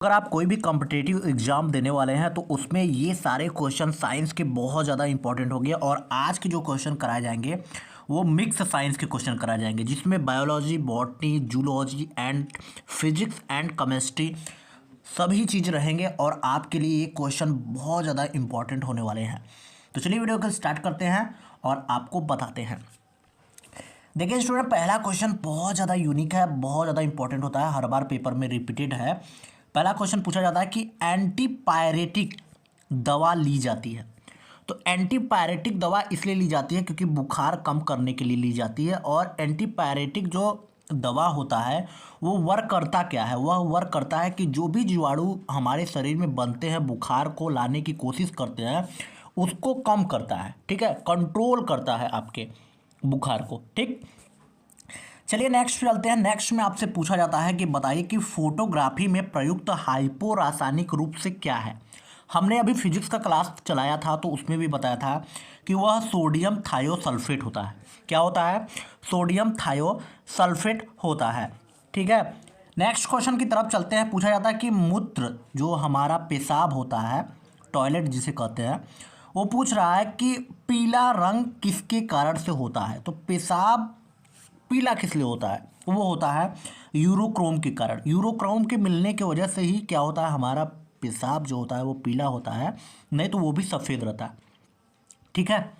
अगर आप कोई भी कॉम्पिटिटिव एग्जाम देने वाले हैं तो उसमें ये सारे क्वेश्चन साइंस के बहुत ज़्यादा इंपॉर्टेंट होंगे। और आज के जो क्वेश्चन कराए जाएंगे वो मिक्स साइंस के क्वेश्चन कराए जाएंगे, जिसमें biology, botany, zoology and physics and chemistry सभी चीज़ रहेंगे। और आपके लिए ये क्वेश्चन बहुत ज़्यादा इंपॉर्टेंट होने वाले हैं। तो चलिए वीडियो को स्टार्ट करते हैं और आपको बताते हैं। देखिए स्टूडेंट, पहला क्वेश्चन बहुत ज़्यादा यूनिक है, बहुत ज़्यादा इंपॉर्टेंट होता है, हर बार पेपर में रिपीटेड है। पहला क्वेश्चन पूछा जाता है कि एंटीपायरेटिक दवा ली जाती है। तो एंटीपायरेटिक दवा इसलिए ली जाती है क्योंकि बुखार कम करने के लिए ली जाती है। और एंटीपायरेटिक जो दवा होता है वो वर्क करता क्या है? वह वर्क करता है कि जो भी जीवाणु हमारे शरीर में बनते हैं, बुखार को लाने की कोशिश करते हैं, उसको कम करता है। ठीक है, कंट्रोल करता है आपके बुखार को। ठीक, चलिए नेक्स्ट चलते हैं। नेक्स्ट में आपसे पूछा जाता है कि बताइए कि फोटोग्राफी में प्रयुक्त हाइपो रासायनिक रूप से क्या है। हमने अभी फिजिक्स का क्लास चलाया था तो उसमें भी बताया था कि वह सोडियम थायोसल्फेट होता है। क्या होता है? सोडियम थायोसल्फेट होता है। ठीक है, नेक्स्ट क्वेश्चन की तरफ चलते हैं। पूछा जाता है कि मूत्र, जो हमारा पेशाब होता है, टॉयलेट जिसे कहते हैं, वो पूछ रहा है कि पीला रंग किसके कारण से होता है। तो पेशाब पीला किस लिए होता है? वो होता है यूरोक्रोम के कारण। यूरोक्रोम के मिलने की वजह से ही क्या होता है, हमारा पेशाब जो होता है वो पीला होता है, नहीं तो वो भी सफ़ेद रहता है। ठीक है,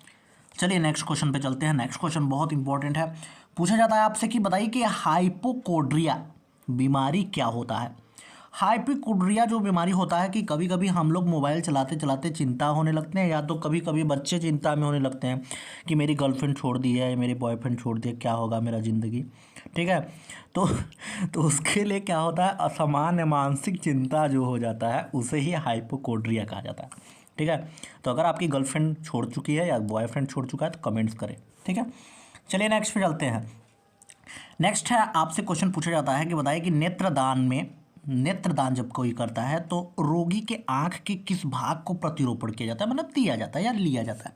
चलिए नेक्स्ट क्वेश्चन पे चलते हैं। नेक्स्ट क्वेश्चन बहुत इंपॉर्टेंट है। पूछा जाता है आपसे कि बताइए कि हाइपोकोड्रिया बीमारी क्या होता है। हाइपोकोड्रिया जो बीमारी होता है कि कभी कभी हम लोग मोबाइल चलाते चलाते चिंता होने लगते हैं, या तो कभी कभी बच्चे चिंता में होने लगते हैं कि मेरी गर्लफ्रेंड छोड़ दी है, मेरे बॉयफ्रेंड छोड़ दिया, क्या होगा मेरा ज़िंदगी। ठीक है, तो तो उसके लिए क्या होता है, असामान्य मानसिक चिंता जो हो जाता है उसे ही हाइपोकोड्रिया कहा जाता है। ठीक है, तो अगर आपकी गर्लफ्रेंड छोड़ चुकी है या बॉयफ्रेंड छोड़ चुका है तो कमेंट्स करें। ठीक है, चलिए नेक्स्ट पे चलते हैं। नेक्स्ट है, आपसे क्वेश्चन पूछा जाता है कि बताइए कि नेत्रदान जब कोई करता है तो रोगी के आंख के किस भाग को प्रतिरोपण किया जाता है, मतलब दिया जाता है या लिया जाता है।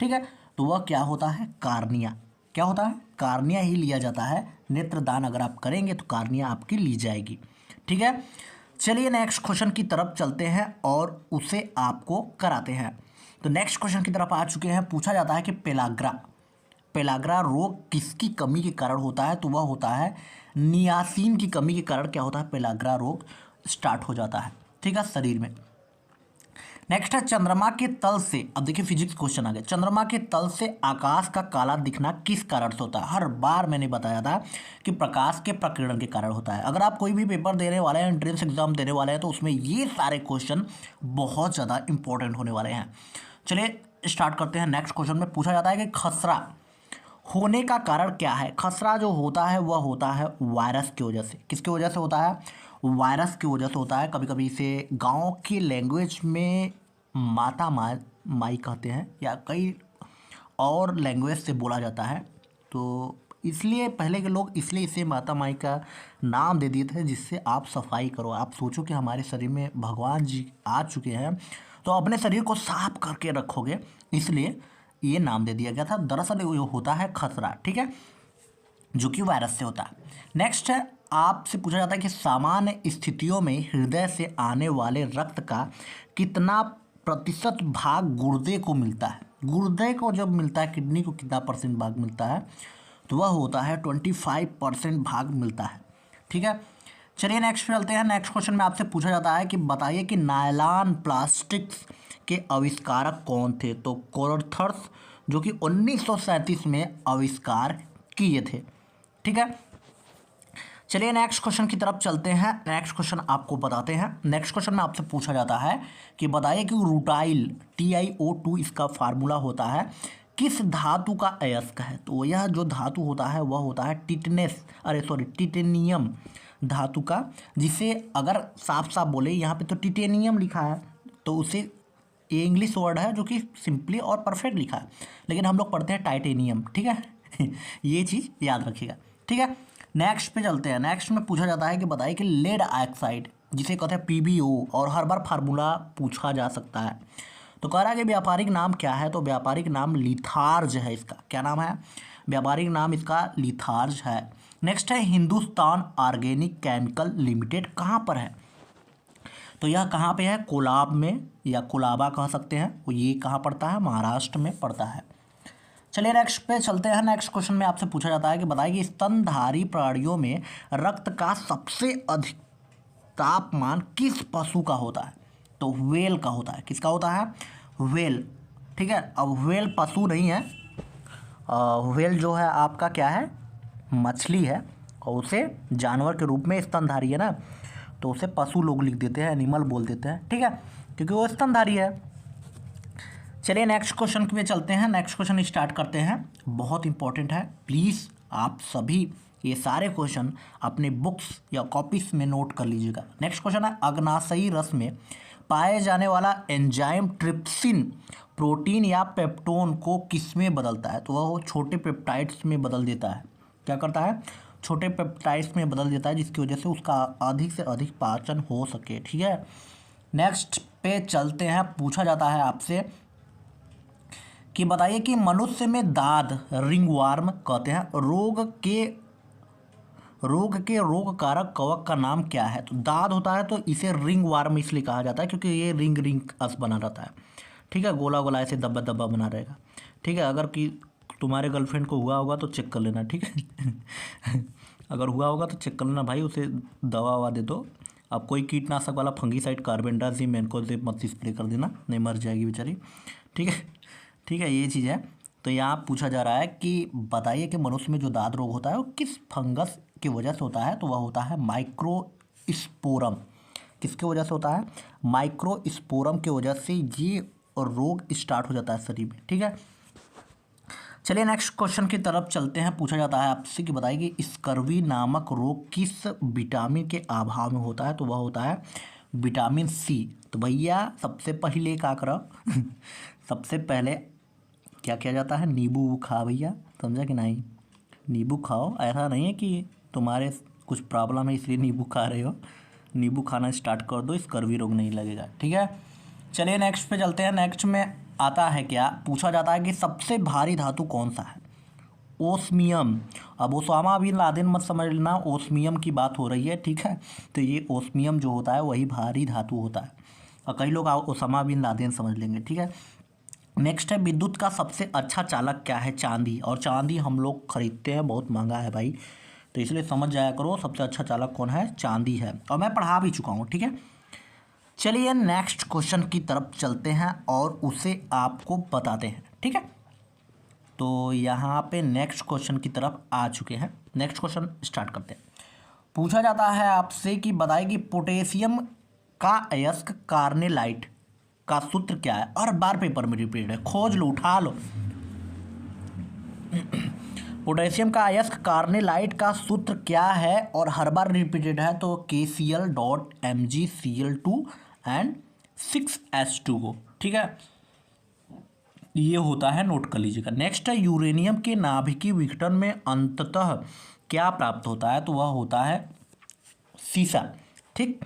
ठीक है, तो वह क्या होता है? कार्निया। क्या होता है? कार्निया ही लिया जाता है। नेत्रदान अगर आप करेंगे तो कार्निया आपकी ली जाएगी। ठीक है, चलिए नेक्स्ट क्वेश्चन की तरफ चलते हैं और उसे आपको कराते हैं। तो नेक्स्ट क्वेश्चन की तरफ आ चुके हैं। पूछा जाता है कि पेलाग्रा रोग किसकी कमी के कारण होता है। तो वह होता है नियासिन की कमी के कारण क्या होता है, पेलाग्रा रोग स्टार्ट हो जाता है। ठीक है, शरीर में। नेक्स्ट है, चंद्रमा के तल से, अब देखिए फिजिक्स क्वेश्चन आ गया, चंद्रमा के तल से आकाश का काला दिखना किस कारण से होता है। हर बार मैंने बताया था कि प्रकाश के प्रकीर्णन के कारण होता है। अगर आप कोई भी पेपर देने वाले हैं, एंट्रेंस एग्जाम देने वाले हैं, तो उसमें ये सारे क्वेश्चन बहुत ज़्यादा इंपॉर्टेंट होने वाले हैं। चलिए स्टार्ट करते हैं। नेक्स्ट क्वेश्चन में पूछा जाता है कि खसरा होने का कारण क्या है। खसरा जो होता है वह होता है वायरस की वजह से। किसकी वजह से होता है? वायरस की वजह से होता है। कभी कभी इसे गांव की लैंग्वेज में माता माई कहते हैं, या कई और लैंग्वेज से बोला जाता है। तो इसलिए पहले के लोग इसलिए इसे माता माई का नाम दे दिए थे, जिससे आप सफाई करो। आप सोचो कि हमारे शरीर में भगवान जी आ चुके हैं, तो अपने शरीर को साफ करके रखोगे, इसलिए ये नाम दे दिया गया था। दरअसल ये होता है खसरा। ठीक है, जो कि वायरस से होता है। नेक्स्ट है, आपसे पूछा जाता है कि सामान्य स्थितियों में हृदय से आने वाले रक्त का कितना प्रतिशत भाग गुर्दे को मिलता है। गुर्दे को जब मिलता है, किडनी को कितना परसेंट भाग मिलता है, तो वह होता है 25% भाग मिलता है। ठीक है, चलिए नेक्स्ट पे चलते हैं। नेक्स्ट क्वेश्चन में आपसे पूछा जाता है कि बताइए कि नायलॉन प्लास्टिक्स के आविष्कारक कौन थे। तो कोरथर्स, जो कि 1937 में आविष्कार किए थे। ठीक है, चलिए नेक्स्ट क्वेश्चन की तरफ चलते हैं। नेक्स्ट क्वेश्चन आपको बताते हैं। नेक्स्ट क्वेश्चन में आपसे पूछा जाता है कि बताइए कि रूटाइल TiO2 इसका फार्मूला होता है किस धातु का अयस्क है। तो यह जो धातु होता है वह होता है टिटेनियम धातु का, जिसे अगर साफ साफ बोले यहाँ पे तो टिटेनियम लिखा है, तो उसे ये इंग्लिश वर्ड है जो कि सिंपली और परफेक्ट लिखा है, लेकिन हम लोग पढ़ते हैं टाइटेनियम। ठीक है ये चीज़ याद रखिएगा। ठीक है, नेक्स्ट पे चलते हैं। नेक्स्ट में पूछा जाता है कि बताइए कि लेड ऑक्साइड, जिसे कहते हैं PbO, और हर बार फार्मूला पूछा जा सकता है। तो कह रहा है कि व्यापारिक नाम क्या है। तो व्यापारिक नाम लिथार्ज है। इसका क्या नाम है? व्यापारिक नाम इसका लिथार्ज है। नेक्स्ट है, हिंदुस्तान ऑर्गेनिक केमिकल लिमिटेड कहाँ पर है। तो यह कहाँ पे है? कोलाब में, या कोलाबा कह सकते हैं। वो ये कहाँ पड़ता है? महाराष्ट्र में पड़ता है। चलिए नेक्स्ट पे चलते हैं। नेक्स्ट क्वेश्चन में आपसे पूछा जाता है कि बताइए कि स्तनधारी प्राणियों में रक्त का सबसे अधिक तापमान किस पशु का होता है? तो व्हेल का होता है। किसका होता है? व्हेल। ठीक है, अब व्हेल पशु नहीं है, व्हेल जो है आपका क्या है? मछली है, और उसे जानवर के रूप में स्तनधारी है ना, तो उसे पशु लोग लिख देते हैं, एनिमल बोल देते हैं। ठीक है, क्योंकि वो स्तनधारी है। चलिए नेक्स्ट क्वेश्चन पे चलते हैं। नेक्स्ट क्वेश्चन स्टार्ट करते हैं। बहुत इंपॉर्टेंट है, प्लीज़ आप सभी ये सारे क्वेश्चन अपने बुक्स या कॉपीज में नोट कर लीजिएगा। नेक्स्ट क्वेश्चन है, अग्नाशयी रस में पाए जाने वाला एंजाइम ट्रिप्सिन प्रोटीन या पेप्टोन को किस में बदलता है? तो वह छोटे पेप्टाइड्स में बदल देता है। क्या करता है? छोटे पेप्टाइड्स में बदल देता है, जिसकी वजह से उसका अधिक से अधिक पाचन हो सके। ठीक है, नेक्स्ट पे चलते हैं। पूछा जाता है आपसे कि बताइए कि मनुष्य में दाद, रिंगवार्म कहते हैं, रोग के रोग कारक कवक का नाम क्या है? तो दाद होता है, तो इसे रिंग वार्म इसलिए कहा जाता है क्योंकि ये रिंग रिंग अस बना रहता है। ठीक है, गोला गोला ऐसे दब्बा दब्बा बना रहेगा। ठीक है, अगर कि तुम्हारे गर्लफ्रेंड को हुआ होगा तो चेक कर लेना। ठीक है अगर हुआ होगा तो चेक कर लेना भाई, उसे दवा ववा दे दो। अब कोई कीटनाशक वाला फंगीसाइड, कार्बेंडाजिम, इनको मत स्प्रे कर देना, नहीं मर जाएगी बेचारी। ठीक है, ठीक है, ये चीज़ है। तो यहाँ पूछा जा रहा है कि बताइए कि मनुष्य में जो दाद रोग होता है वो किस फंगस की वजह से होता है? तो वह होता है माइक्रोस्पोरम। किसके वजह से होता है? माइक्रोस्पोरम की वजह से ये रोग स्टार्ट हो जाता है शरीर में। ठीक है, चलिए नेक्स्ट क्वेश्चन की तरफ चलते हैं। पूछा जाता है आपसे कि बताइए कि स्कर्वी नामक रोग किस विटामिन के अभाव में होता है? तो वह होता है विटामिन सी। तो भैया सबसे पहले क्या करो सबसे पहले क्या किया जाता है? नींबू खा भैया, समझा कि नहीं? नींबू खाओ, ऐसा नहीं है कि तुम्हारे कुछ प्रॉब्लम है इसलिए नींबू खा रहे हो। नींबू खाना स्टार्ट कर दो, स्कर्वी रोग नहीं लगेगा। ठीक है, चलिए नेक्स्ट पे चलते हैं। नेक्स्ट में आता है क्या? पूछा जाता है कि सबसे भारी धातु कौन सा है? ओस्मियम। अब ओसामा बिन लादेन मत समझ लेना, ओस्मियम की बात हो रही है। ठीक है, तो ये ओस्मियम जो होता है वही भारी धातु होता है, और कई लोग ओसामा बिन लादेन समझ लेंगे। ठीक है, नेक्स्ट है, विद्युत का सबसे अच्छा चालक क्या है? चांदी। और चांदी हम लोग खरीदते हैं, बहुत महंगा है भाई, तो इसलिए समझ जाया करो सबसे अच्छा चालक कौन है? चांदी है, और मैं पढ़ा भी चुका हूँ। ठीक है, चलिए नेक्स्ट क्वेश्चन की तरफ चलते हैं और उसे आपको बताते हैं। ठीक है, तो यहाँ पे नेक्स्ट क्वेश्चन की तरफ आ चुके हैं। नेक्स्ट क्वेश्चन स्टार्ट करते हैं। पूछा जाता है आपसे कि बताइए कि पोटेशियम का अयस्क कार्नेलाइट का सूत्र क्या है? हर बार पेपर में रिपीट है, खोज लो, उठा लो। पोटेशियम का अयस्क कार्नेलाइट का सूत्र क्या है और हर बार रिपीटेड है? तो KCl.MgCl2 एंड 6H2O। ठीक है, ये होता है, नोट कर लीजिएगा। नेक्स्ट है, यूरेनियम के नाभिकीय विघटन में अंततः क्या प्राप्त होता है? तो वह होता है सीसा। ठीक,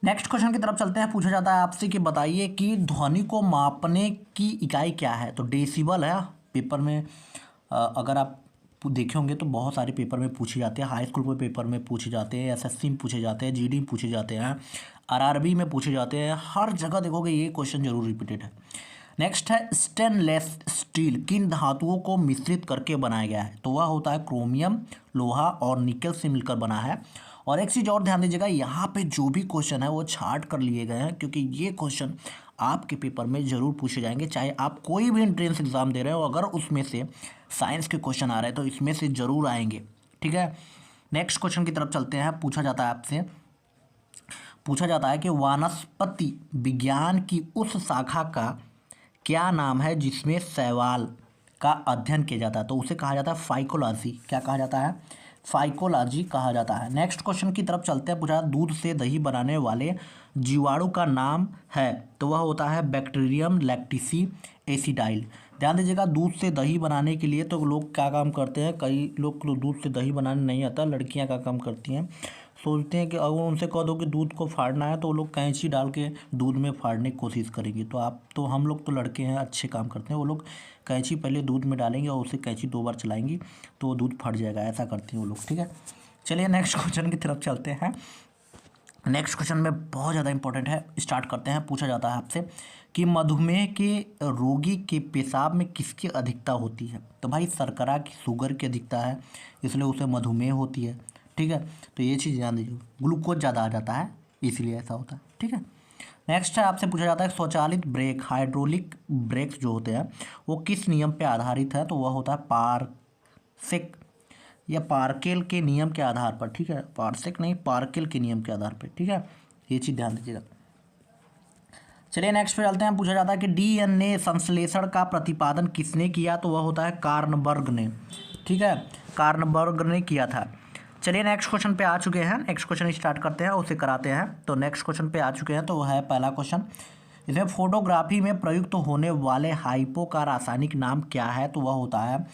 नेक्स्ट क्वेश्चन की तरफ चलते हैं। पूछा जाता है आपसे कि बताइए कि ध्वनि को मापने की इकाई क्या है? तो डेसिबल है। पेपर में अगर आप देखे होंगे तो बहुत सारे पेपर में पूछे जाते हैं, हाई स्कूल के पेपर में पूछे जाते हैं, SSC में पूछे जाते हैं, GD में पूछे जाते हैं, RRB में पूछे जाते हैं, हर जगह देखोगे ये क्वेश्चन जरूर रिपीटेड है। नेक्स्ट है, स्टेनलेस स्टील किन धातुओं को मिश्रित करके बनाया गया है? तो वह होता है क्रोमियम, लोहा और निकल से मिलकर बना है। और एक चीज़ और ध्यान दीजिएगा, यहाँ पे जो भी क्वेश्चन है वो छाट कर लिए गए हैं, क्योंकि ये क्वेश्चन आपके पेपर में ज़रूर पूछे जाएंगे, चाहे आप कोई भी एंट्रेंस एग्जाम दे रहे हो। अगर उसमें से साइंस के क्वेश्चन आ रहे हैं तो इसमें से ज़रूर आएंगे। ठीक है, नेक्स्ट क्वेश्चन की तरफ चलते हैं। पूछा जाता है आपसे, पूछा जाता है कि वानस्पति विज्ञान की उस शाखा का क्या नाम है जिसमें शैवाल का अध्ययन किया जाता है? तो उसे कहा जाता है फाइकोलॉजी। क्या कहा जाता है? फाइकोलॉजी कहा जाता है। नेक्स्ट क्वेश्चन की तरफ चलते हैं। पूछा, दूध से दही बनाने वाले जीवाणु का नाम है? तो वह होता है बैक्टीरियम लैक्टिसी एसिडाइल। ध्यान दीजिएगा, दूध से दही बनाने के लिए तो लोग क्या काम करते हैं, कई लोग को दूध से दही बनाने नहीं आता, लड़कियां क्या काम करती हैं, सोचते हैं कि अगर उनसे कह दो कि दूध को फाड़ना है तो वो लोग कैंची डाल के दूध में फाड़ने की कोशिश करेंगे। तो हम लोग तो लड़के हैं, अच्छे काम करते हैं, वो लोग कैंची पहले दूध में डालेंगे और उसे कैंची 2 बार चलाएंगी तो वो दूध फट जाएगा, ऐसा करती हैं वो लोग। ठीक है, चलिए नेक्स्ट क्वेश्चन की तरफ चलते हैं। नेक्स्ट क्वेश्चन में बहुत ज़्यादा इंपॉर्टेंट है, स्टार्ट करते हैं। पूछा जाता है आपसे कि मधुमेह के रोगी के पेशाब में किसकी अधिकता होती है? तो भाई शर्करा की, शुगर की अधिकता है, इसलिए उसे मधुमेह होती है। ठीक है, तो ये चीज़ ध्यान दीजिए, ग्लूकोज ज़्यादा आ जाता है इसलिए ऐसा होता है। ठीक है, नेक्स्ट है आपसे पूछा जाता है स्वचालित ब्रेक, हाइड्रोलिक ब्रेक्स जो होते हैं वो किस नियम पे आधारित है? तो वह होता है पारसेक या पार्केल के नियम के आधार पर। ठीक है, पारसेक नहीं, पार्केल के नियम के आधार पर। ठीक है, ये चीज़ ध्यान दीजिएगा। चलिए नेक्स्ट पे चलते हैं। पूछा जाता है कि डीएनए संश्लेषण का प्रतिपादन किसने किया? तो वह होता है कार्नबर्ग ने। ठीक है, कार्नबर्ग ने किया था। चलिए नेक्स्ट क्वेश्चन पे आ चुके हैं। नेक्स्ट क्वेश्चन स्टार्ट करते हैं, उसे कराते हैं। तो नेक्स्ट क्वेश्चन पे आ चुके हैं, तो वह है पहला क्वेश्चन। इसमें फोटोग्राफी में प्रयुक्त होने वाले हाइपो का रासायनिक नाम क्या है? तो वह होता है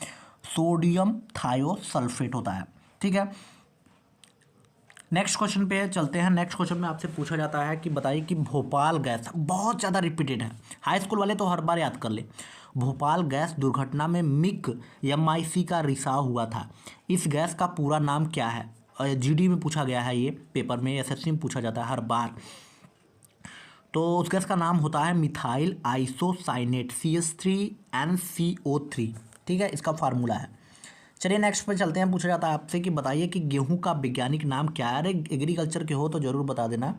सोडियम थायोसल्फेट होता है। ठीक है, नेक्स्ट क्वेश्चन पे चलते हैं। नेक्स्ट क्वेश्चन में आपसे पूछा जाता है कि बताइए कि भोपाल गैस, बहुत ज़्यादा रिपीटेड है, हाई स्कूल वाले तो हर बार याद कर ले। भोपाल गैस दुर्घटना में मिग MIC का रिसाव हुआ था, इस गैस का पूरा नाम क्या है? GD में पूछा गया है, ये पेपर में SSC में पूछा जाता है हर बार। तो उस गैस का नाम होता है मिथाइल आइसोसाइनेट, CH3NCO3। ठीक है, इसका फार्मूला है। चलिए नेक्स्ट पे चलते हैं। पूछा जाता है आपसे कि बताइए कि गेहूं का वैज्ञानिक नाम क्या है? अरे एग्रीकल्चर के हो तो ज़रूर बता देना।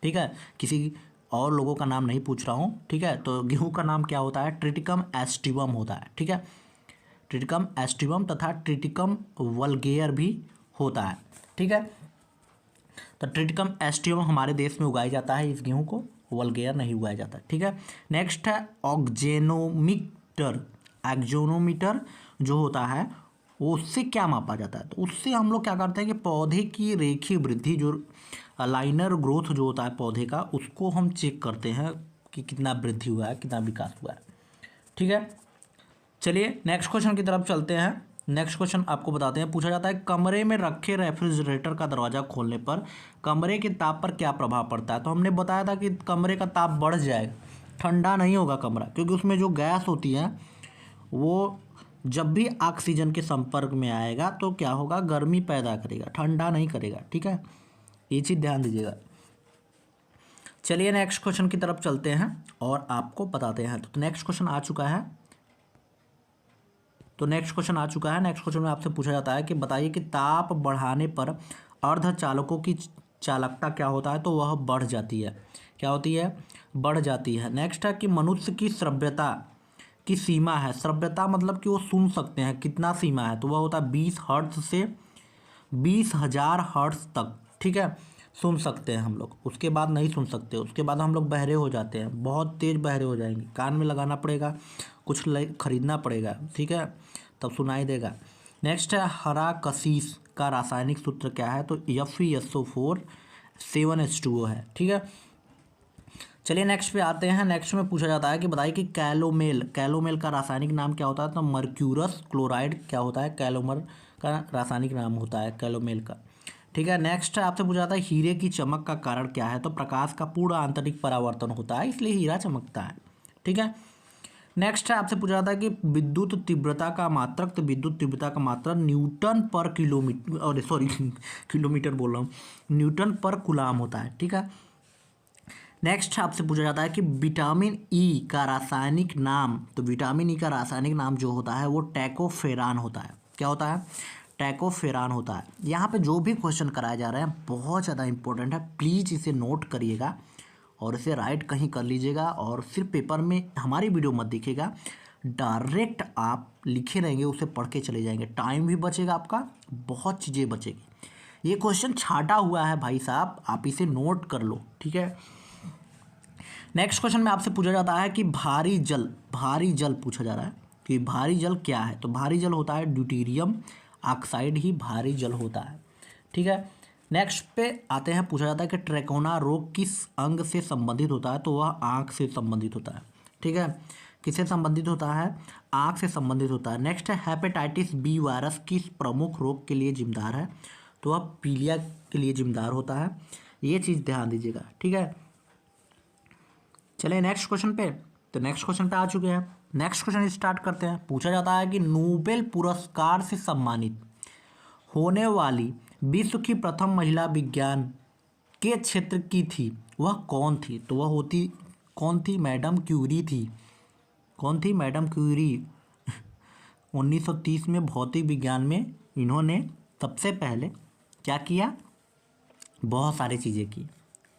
ठीक है, किसी और लोगों का नाम नहीं पूछ रहा हूँ। ठीक है, तो गेहूं का नाम क्या होता है? ट्रिटिकम एस्टिवम होता है। ठीक है, ट्रिटिकम एस्टिवम तथा ट्रिटिकम वल्गेयर भी होता है। ठीक है, तो ट्रिटिकम एस्टिवम हमारे देश में उगाया जाता है, इस गेहूं को वल्गेयर नहीं उगाया जाता। ठीक है, नेक्स्ट है ऑक्जेनोमीटर। एक्जोनोमीटर जो होता है वो उससे क्या मापा जाता है? तो उससे हम लोग क्या करते हैं कि पौधे की रेखीय वृद्धि, जो लाइनर ग्रोथ जो होता है पौधे का, उसको हम चेक करते हैं कि कितना वृद्धि हुआ है, कितना विकास हुआ है। ठीक है, चलिए नेक्स्ट क्वेश्चन की तरफ चलते हैं। नेक्स्ट क्वेश्चन आपको बताते हैं। पूछा जाता है कमरे में रखे रेफ्रिजरेटर का दरवाज़ा खोलने पर कमरे के ताप पर क्या प्रभाव पड़ता है? तो हमने बताया था कि कमरे का ताप बढ़ जाएगा, ठंडा नहीं होगा कमरा, क्योंकि उसमें जो गैस होती है वो जब भी ऑक्सीजन के संपर्क में आएगा तो क्या होगा? गर्मी पैदा करेगा, ठंडा नहीं करेगा। ठीक है, ये चीज़ ध्यान दीजिएगा। चलिए नेक्स्ट क्वेश्चन की तरफ चलते हैं और आपको बताते हैं। तो नेक्स्ट क्वेश्चन आ चुका है। नेक्स्ट क्वेश्चन में आपसे पूछा जाता है कि बताइए कि ताप बढ़ाने पर अर्धचालकों की चालकता क्या होता है? तो वह बढ़ जाती है। क्या होती है? बढ़ जाती है। नेक्स्ट है कि मनुष्य की श्रव्यता की सीमा है। श्रव्यता मतलब कि वो सुन सकते हैं, कितना सीमा है? तो वह होता है 20 हर्ट्ज से 20,000 हर्ट्ज तक। ठीक है, सुन सकते हैं हम लोग, उसके बाद नहीं सुन सकते, उसके बाद हम लोग बहरे हो जाते हैं, बहुत तेज़ बहरे हो जाएंगे, कान में लगाना पड़ेगा, कुछ खरीदना पड़ेगा। ठीक है, तब सुनाई देगा। नेक्स्ट है हरा कसीस का रासायनिक सूत्र क्या है? तो FeSO4 7H2O है। ठीक है, चलिए नेक्स्ट पे आते हैं। नेक्स्ट में पूछा जाता है कि बताइए कि कैलोमेल का रासायनिक नाम क्या होता है? तो मर्क्यूरस क्लोराइड क्या होता है? कैलोमर का रासायनिक नाम होता है कैलोमेल का। ठीक है, नेक्स्ट आपसे पूछा जाता है हीरे की चमक का कारण क्या है? तो प्रकाश का पूर्ण आंतरिक परावर्तन होता है, इसलिए हीरा चमकता है। ठीक है, नेक्स्ट है आपसे पूछा जाता है कि विद्युत तीव्रता का मात्रक, तो विद्युत तीव्रता का मात्रक न्यूटन पर किलोमीटर, और सॉरी किलोमीटर बोल रहा हूँ, न्यूटन पर कूलाम होता है। ठीक है, नेक्स्ट आपसे पूछा जाता है कि विटामिन ई का रासायनिक नाम, तो विटामिन ई का रासायनिक नाम जो होता है वो टैकोफेरान होता है। क्या होता है? टैकोफेरान होता है। यहाँ पे जो भी क्वेश्चन कराए जा रहे हैं बहुत ज़्यादा इंपॉर्टेंट है, प्लीज़ इसे नोट करिएगा और इसे राइट कहीं कर लीजिएगा, और सिर्फ पेपर में हमारी वीडियो मत देखिएगा, डायरेक्ट आप लिखे रहेंगे, उसे पढ़ के चले जाएंगे, टाइम भी बचेगा आपका, बहुत चीज़ें बचेगी। ये क्वेश्चन छाटा हुआ है भाई साहब, आप इसे नोट कर लो। ठीक है, नेक्स्ट क्वेश्चन में आपसे पूछा जाता है कि भारी जल पूछा जा रहा है कि भारी जल क्या है? तो भारी जल होता है ड्यूटेरियम ऑक्साइड ही भारी जल होता है। ठीक है, नेक्स्ट पे आते हैं। पूछा जाता है कि ट्रैकोना रोग किस अंग से संबंधित होता है? तो वह आँख से संबंधित होता है। ठीक है, किससे संबंधित होता है? आँख से संबंधित होता है। नेक्स्ट है हेपेटाइटिस बी वायरस किस प्रमुख रोग के लिए जिम्मेदार है? तो वह पीलिया के लिए जिम्मेदार होता है। ये चीज़ ध्यान दीजिएगा। ठीक है, चलिए नेक्स्ट क्वेश्चन पे। तो नेक्स्ट क्वेश्चन पे आ चुके हैं। नेक्स्ट क्वेश्चन स्टार्ट करते हैं। पूछा जाता है कि नोबेल पुरस्कार से सम्मानित होने वाली विश्व की प्रथम महिला विज्ञान के क्षेत्र की थी वह कौन थी? तो वह होती कौन थी? मैडम क्यूरी थी। कौन थी? Madam Curie. 1930 में भौतिक विज्ञान में इन्होंने सबसे पहले क्या किया? बहुत सारी चीज़ें की।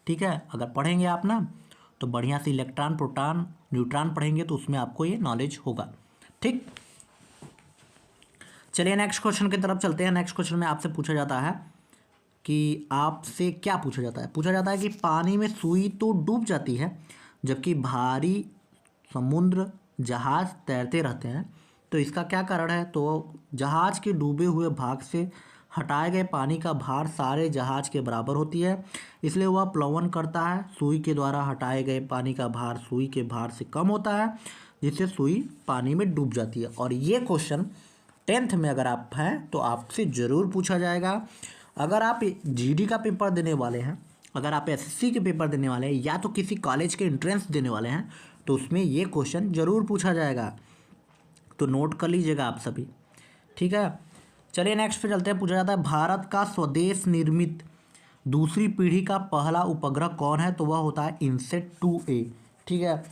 ठीक है, अगर पढ़ेंगे आप ना तो बढ़िया से इलेक्ट्रॉन, प्रोटॉन, न्यूट्रॉन पढ़ेंगे तो उसमें आपको ये नॉलेज होगा। ठीक, चलिए नेक्स्ट क्वेश्चन की तरफ चलते हैं। नेक्स्ट क्वेश्चन में आपसे पूछा जाता है कि आपसे क्या पूछा जाता है? पूछा जाता है कि पानी में सुई तो डूब जाती है जबकि भारी समुद्र जहाज तैरते रहते हैं, तो इसका क्या कारण है? तो जहाज के डूबे हुए भाग से हटाए गए पानी का भार सारे जहाज के बराबर होती है, इसलिए वह प्लवन करता है। सुई के द्वारा हटाए गए पानी का भार सुई के भार से कम होता है, जिससे सुई पानी में डूब जाती है। और ये क्वेश्चन 10th में अगर आप हैं तो आपसे ज़रूर पूछा जाएगा। अगर आप जीडी का पेपर देने वाले हैं, अगर आप एसएससी के पेपर देने वाले हैं, या तो किसी कॉलेज के एंट्रेंस देने वाले हैं, तो उसमें ये क्वेश्चन ज़रूर पूछा जाएगा। तो नोट कर लीजिएगा आप सभी। ठीक है, चलिए नेक्स्ट पे चलते हैं। पूछा जाता है भारत का स्वदेश निर्मित दूसरी पीढ़ी का पहला उपग्रह कौन है? तो वह होता है इनसेट 2A। ठीक है,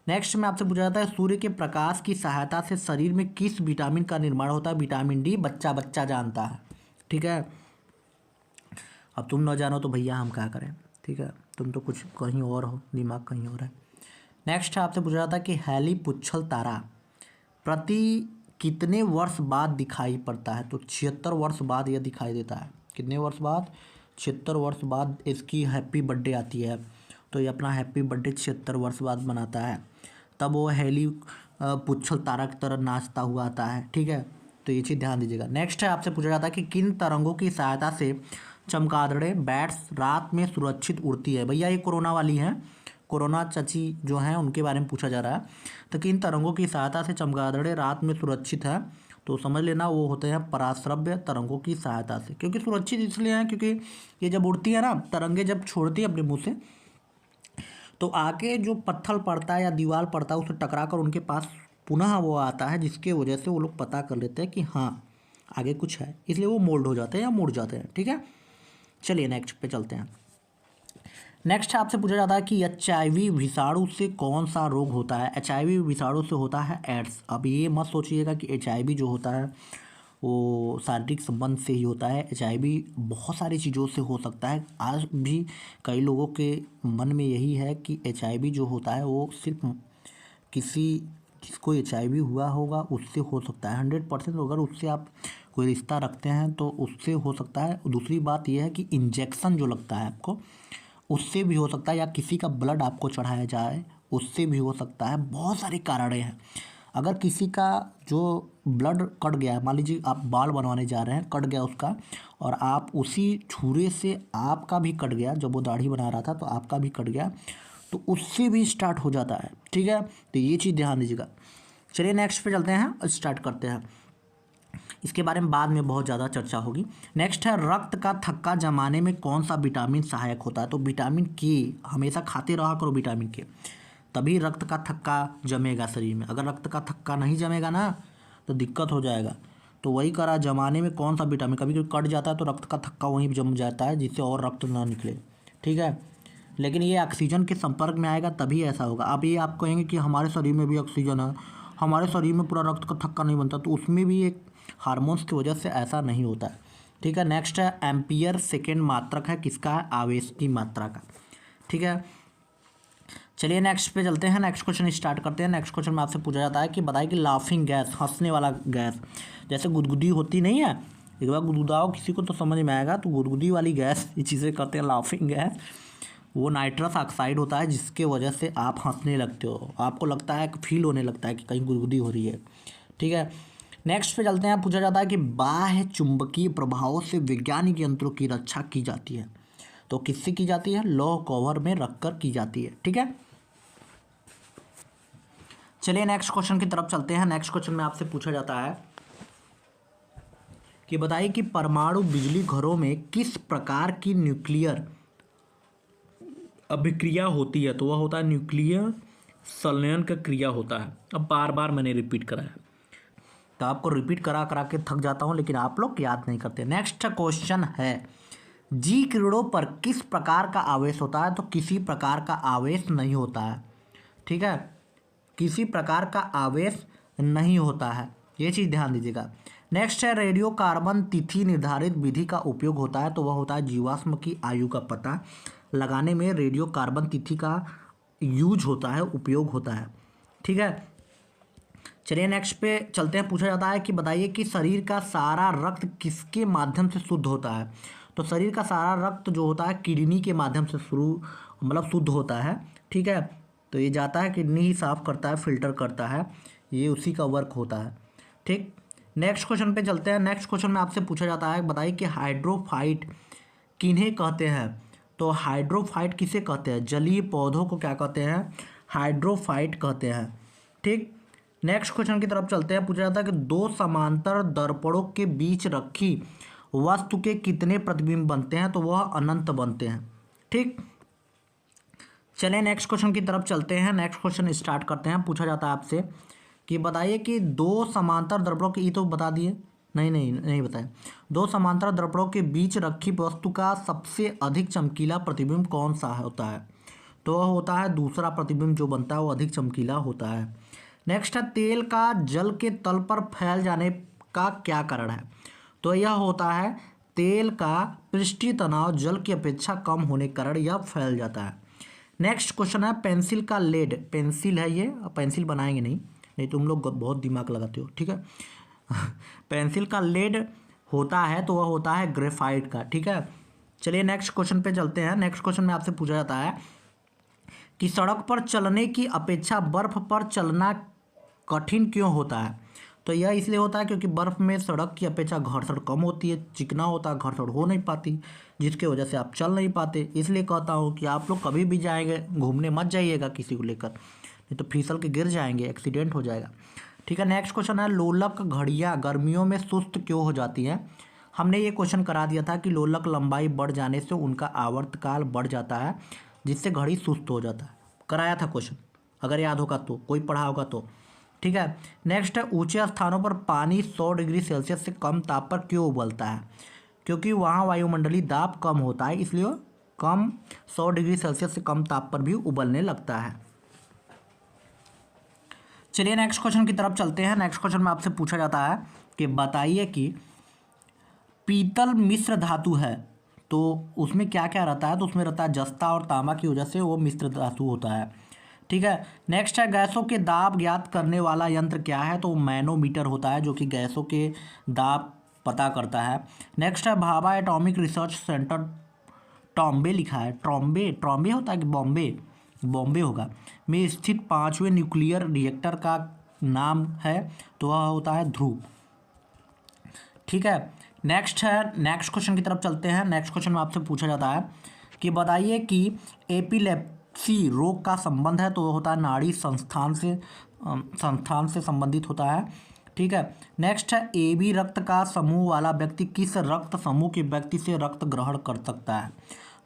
नेक्स्ट में आपसे पूछा जाता है सूर्य के प्रकाश की सहायता से शरीर में किस विटामिन का निर्माण होता है? Vitamin D. बच्चा बच्चा जानता है। ठीक है, अब तुम न जानो तो भैया हम क्या करें। ठीक है, तुम तो कुछ कहीं और हो, दिमाग कहीं और है। नेक्स्ट आपसे पूछा जाता है कि हैली पुच्छल तारा प्रति कितने वर्ष बाद दिखाई पड़ता है? तो 76 वर्ष बाद यह दिखाई देता है। कितने वर्ष बाद? 76 वर्ष बाद इसकी हैप्पी बर्थडे आती है, तो ये अपना हैप्पी बर्थडे 76 वर्ष बाद मनाता है। तब वो हैली पुच्छल तारा की तरह नाचता हुआ आता है। ठीक है, तो ये चीज़ ध्यान दीजिएगा। नेक्स्ट है आपसे पूछा जाता है कि किन तरंगों की सहायता से चमगादड़ें बैट्स रात में सुरक्षित उड़ती है? भैया ये कोरोना वाली है, कोरोना चाची जो हैं उनके बारे में पूछा जा रहा है। तो किन तरंगों की सहायता से चमगादड़ें रात में सुरक्षित है? तो समझ लेना वो होते हैं पराश्रव्य तरंगों की सहायता से। क्योंकि सुरक्षित इसलिए हैं क्योंकि ये जब उड़ती है ना, तरंगे जब छोड़ती है अपने मुंह से, तो आगे जो पत्थर पड़ता है या दीवार पड़ता है उससे टकरा कर उनके पास पुनः वो आता है, जिसके वजह से वो लोग पता कर लेते हैं कि हाँ आगे कुछ है, इसलिए वो मोल्ड हो जाते हैं या मुड़ जाते हैं। ठीक है, चलिए नेक्स्ट पे चलते हैं। नेक्स्ट आपसे पूछा जाता है कि HIV विषाणु से कौन सा रोग होता है? HIV विषाणु से होता है एड्स। अब ये मत सोचिएगा कि HIV जो होता है वो शारीरिक संबंध से ही होता है। HIV बहुत सारी चीज़ों से हो सकता है। आज भी कई लोगों के मन में यही है कि HIV जो होता है वो सिर्फ किसी जिसको HIV हुआ होगा उससे हो सकता है। 100% अगर उससे आप कोई रिश्ता रखते हैं तो उससे हो सकता है। दूसरी बात यह है कि इंजेक्शन जो लगता है आपको उससे भी हो सकता है, या किसी का ब्लड आपको चढ़ाया जाए उससे भी हो सकता है। बहुत सारे कारण हैं। अगर किसी का जो ब्लड कट गया है, मान लीजिए आप बाल बनवाने जा रहे हैं, कट गया उसका, और आप उसी छुरे से आपका भी कट गया, जब वो दाढ़ी बना रहा था तो आपका भी कट गया, तो उससे भी स्टार्ट हो जाता है। ठीक है, तो ये चीज़ ध्यान दीजिएगा। चलिए नेक्स्ट पे चलते हैं, स्टार्ट करते हैं। इसके बारे में बाद में बहुत ज़्यादा चर्चा होगी। नेक्स्ट है रक्त का थक्का जमाने में कौन सा विटामिन सहायक होता है? तो विटामिन के। हमेशा खाते रहा करो विटामिन के, तभी रक्त का थक्का जमेगा शरीर में। अगर रक्त का थक्का नहीं जमेगा ना तो दिक्कत हो जाएगा। तो वही करा, जमाने में कौन सा विटामिन, कभी कभी कट जाता है तो रक्त का थक्का वहीं जम जाता है जिससे और रक्त ना निकले। ठीक है, लेकिन ये ऑक्सीजन के संपर्क में आएगा तभी ऐसा होगा। अब ये आप कहेंगे कि हमारे शरीर में भी ऑक्सीजन है, हमारे शरीर में पूरा रक्त का थक्का नहीं बनता, तो उसमें भी एक हार्मोन्स की वजह से ऐसा नहीं होता है। ठीक है, नेक्स्ट है एम्पियर सेकेंड मात्रक है किसका? है आवेश की मात्रा का। ठीक है, चलिए नेक्स्ट पे चलते हैं। नेक्स्ट क्वेश्चन स्टार्ट करते हैं। नेक्स्ट क्वेश्चन में आपसे पूछा जाता है कि बताइए कि लाफिंग गैस, हंसने वाला गैस, जैसे गुदगुदी होती नहीं है, एक बार गुदगुदाओ किसी को तो समझ में आएगा, तो गुदगुदी वाली गैस ये चीज़ें करते हैं लाफिंग गैस। वो नाइट्रस ऑक्साइड होता है जिसके वजह से आप हंसने लगते हो, आपको लगता है कि फील होने लगता है कि कहीं गुदगुदी हो रही है। ठीक है, नेक्स्ट पे चलते हैं। पूछा जाता है कि बाह्य चुंबकीय प्रभावों से वैज्ञानिक यंत्रों की रक्षा की जाती है, तो किससे की जाती है? लौह कवर में रखकर की जाती है। ठीक है, चलिए नेक्स्ट क्वेश्चन की तरफ चलते हैं। नेक्स्ट क्वेश्चन में आपसे पूछा जाता है कि बताइए कि परमाणु बिजली घरों में किस प्रकार की न्यूक्लियर अभिक्रिया होती है? तो वह होता है न्यूक्लियर संलयन का क्रिया होता है। अब बार बार मैंने रिपीट करा है, तो आपको रिपीट करा करा के थक जाता हूँ, लेकिन आप लोग याद नहीं करते। नेक्स्ट क्वेश्चन है जी किरणों पर किस प्रकार का आवेश होता है? तो किसी प्रकार का आवेश नहीं होता है। ठीक है, किसी प्रकार का आवेश नहीं होता है, ये चीज़ ध्यान दीजिएगा। नेक्स्ट है रेडियो कार्बन तिथि निर्धारित विधि का उपयोग होता है, तो वह होता है जीवाश्म की आयु का पता लगाने में रेडियो कार्बन तिथि का यूज होता है, उपयोग होता है। ठीक है, चलिए नेक्स्ट पे चलते हैं। पूछा जाता है कि बताइए कि शरीर का सारा रक्त किसके माध्यम से शुद्ध होता है? तो शरीर का सारा रक्त जो होता है किडनी के माध्यम से शुद्ध होता है। ठीक है, तो ये जाता है, किडनी ही साफ करता है, फिल्टर करता है, ये उसी का वर्क होता है। ठीक, नेक्स्ट क्वेश्चन पे चलते हैं। नेक्स्ट क्वेश्चन में आपसे पूछा जाता है बताइए कि हाइड्रोफाइट किन्हें कहते हैं? तो हाइड्रोफाइट किसे कहते हैं? जलीय पौधों को क्या कहते हैं? हाइड्रोफाइट कहते हैं। ठीक, नेक्स्ट क्वेश्चन की तरफ चलते हैं। पूछा जाता है कि दो समांतर दर्पणों के बीच रखी वस्तु के कितने प्रतिबिंब बनते हैं? तो वह अनंत बनते हैं। ठीक, चलें नेक्स्ट क्वेश्चन की तरफ चलते हैं। नेक्स्ट क्वेश्चन स्टार्ट करते हैं। पूछा जाता है आपसे कि बताइए कि दो समांतर दर्पणों के, ये तो बता दिए, नहीं बताए। दो समांतर दर्पणों के बीच रखी वस्तु का सबसे अधिक चमकीला प्रतिबिंब कौन सा होता है? तो वह होता है दूसरा प्रतिबिंब जो बनता है वो अधिक चमकीला होता है। नेक्स्ट है तेल का जल के तल पर फैल जाने का क्या कारण है? तो यह होता है तेल का पृष्ठीय तनाव जल की अपेक्षा कम होने के कारण यह फैल जाता है। नेक्स्ट क्वेश्चन है पेंसिल का लेड, पेंसिल है ये, पेंसिल बनाएंगे नहीं तुम लोग बहुत दिमाग लगाते हो। ठीक है पेंसिल का लेड होता है तो वह होता है ग्रेफाइट का। ठीक है, चलिए नेक्स्ट क्वेश्चन पे चलते हैं। नेक्स्ट क्वेश्चन में आपसे पूछा जाता है कि सड़क पर चलने की अपेक्षा बर्फ पर चलना कठिन क्यों होता है? तो यह इसलिए होता है क्योंकि बर्फ़ में सड़क की अपेक्षा घर्षण कम होती है, चिकना होता है, घर्षण हो नहीं पाती, जिसकी वजह से आप चल नहीं पाते। इसलिए कहता हूँ कि आप लोग कभी भी जाएंगे घूमने मत जाइएगा किसी को लेकर, नहीं तो फिसल के गिर जाएंगे, एक्सीडेंट हो जाएगा। ठीक है, नेक्स्ट क्वेश्चन है लोलक घड़ियाँ गर्मियों में सुस्त क्यों हो जाती हैं? हमने ये क्वेश्चन करा दिया था कि लोलक लंबाई बढ़ जाने से उनका आवर्तकाल बढ़ जाता है, जिससे घड़ी सुस्त हो जाता है। कराया था क्वेश्चन, अगर याद होगा तो, कोई पढ़ा होगा तो। ठीक है, नेक्स्ट है ऊंचे स्थानों पर पानी 100 डिग्री सेल्सियस से कम ताप पर क्यों उबलता है? क्योंकि वहाँ वायुमंडलीय दाब कम होता है, इसलिए कम 100 डिग्री सेल्सियस से कम ताप पर भी उबलने लगता है। चलिए नेक्स्ट क्वेश्चन की तरफ चलते हैं। नेक्स्ट क्वेश्चन में आपसे पूछा जाता है कि बताइए कि पीतल मिश्र धातु है तो उसमें क्या क्या रहता है? तो उसमें रहता है जस्ता और तांबा की वजह से वो मिश्र धातु होता है। ठीक है, नेक्स्ट है गैसों के दाब ज्ञात करने वाला यंत्र क्या है? तो मैनोमीटर होता है जो कि गैसों के दाब पता करता है। नेक्स्ट है भाभा एटॉमिक रिसर्च सेंटर, टॉम्बे लिखा है, ट्रॉम्बे होता है कि बॉम्बे होगा, में स्थित 5वें न्यूक्लियर रिएक्टर का नाम है, तो वह होता है ध्रुव। ठीक है, नेक्स्ट क्वेश्चन की तरफ चलते हैं। नेक्स्ट क्वेश्चन में आपसे पूछा जाता है कि बताइए कि एपिलेप्सी रोग का संबंध है, तो वो होता है नाड़ी संस्थान से संबंधित होता है। ठीक है, नेक्स्ट है ए बी रक्त का समूह वाला व्यक्ति किस रक्त समूह के व्यक्ति से रक्त ग्रहण कर सकता है?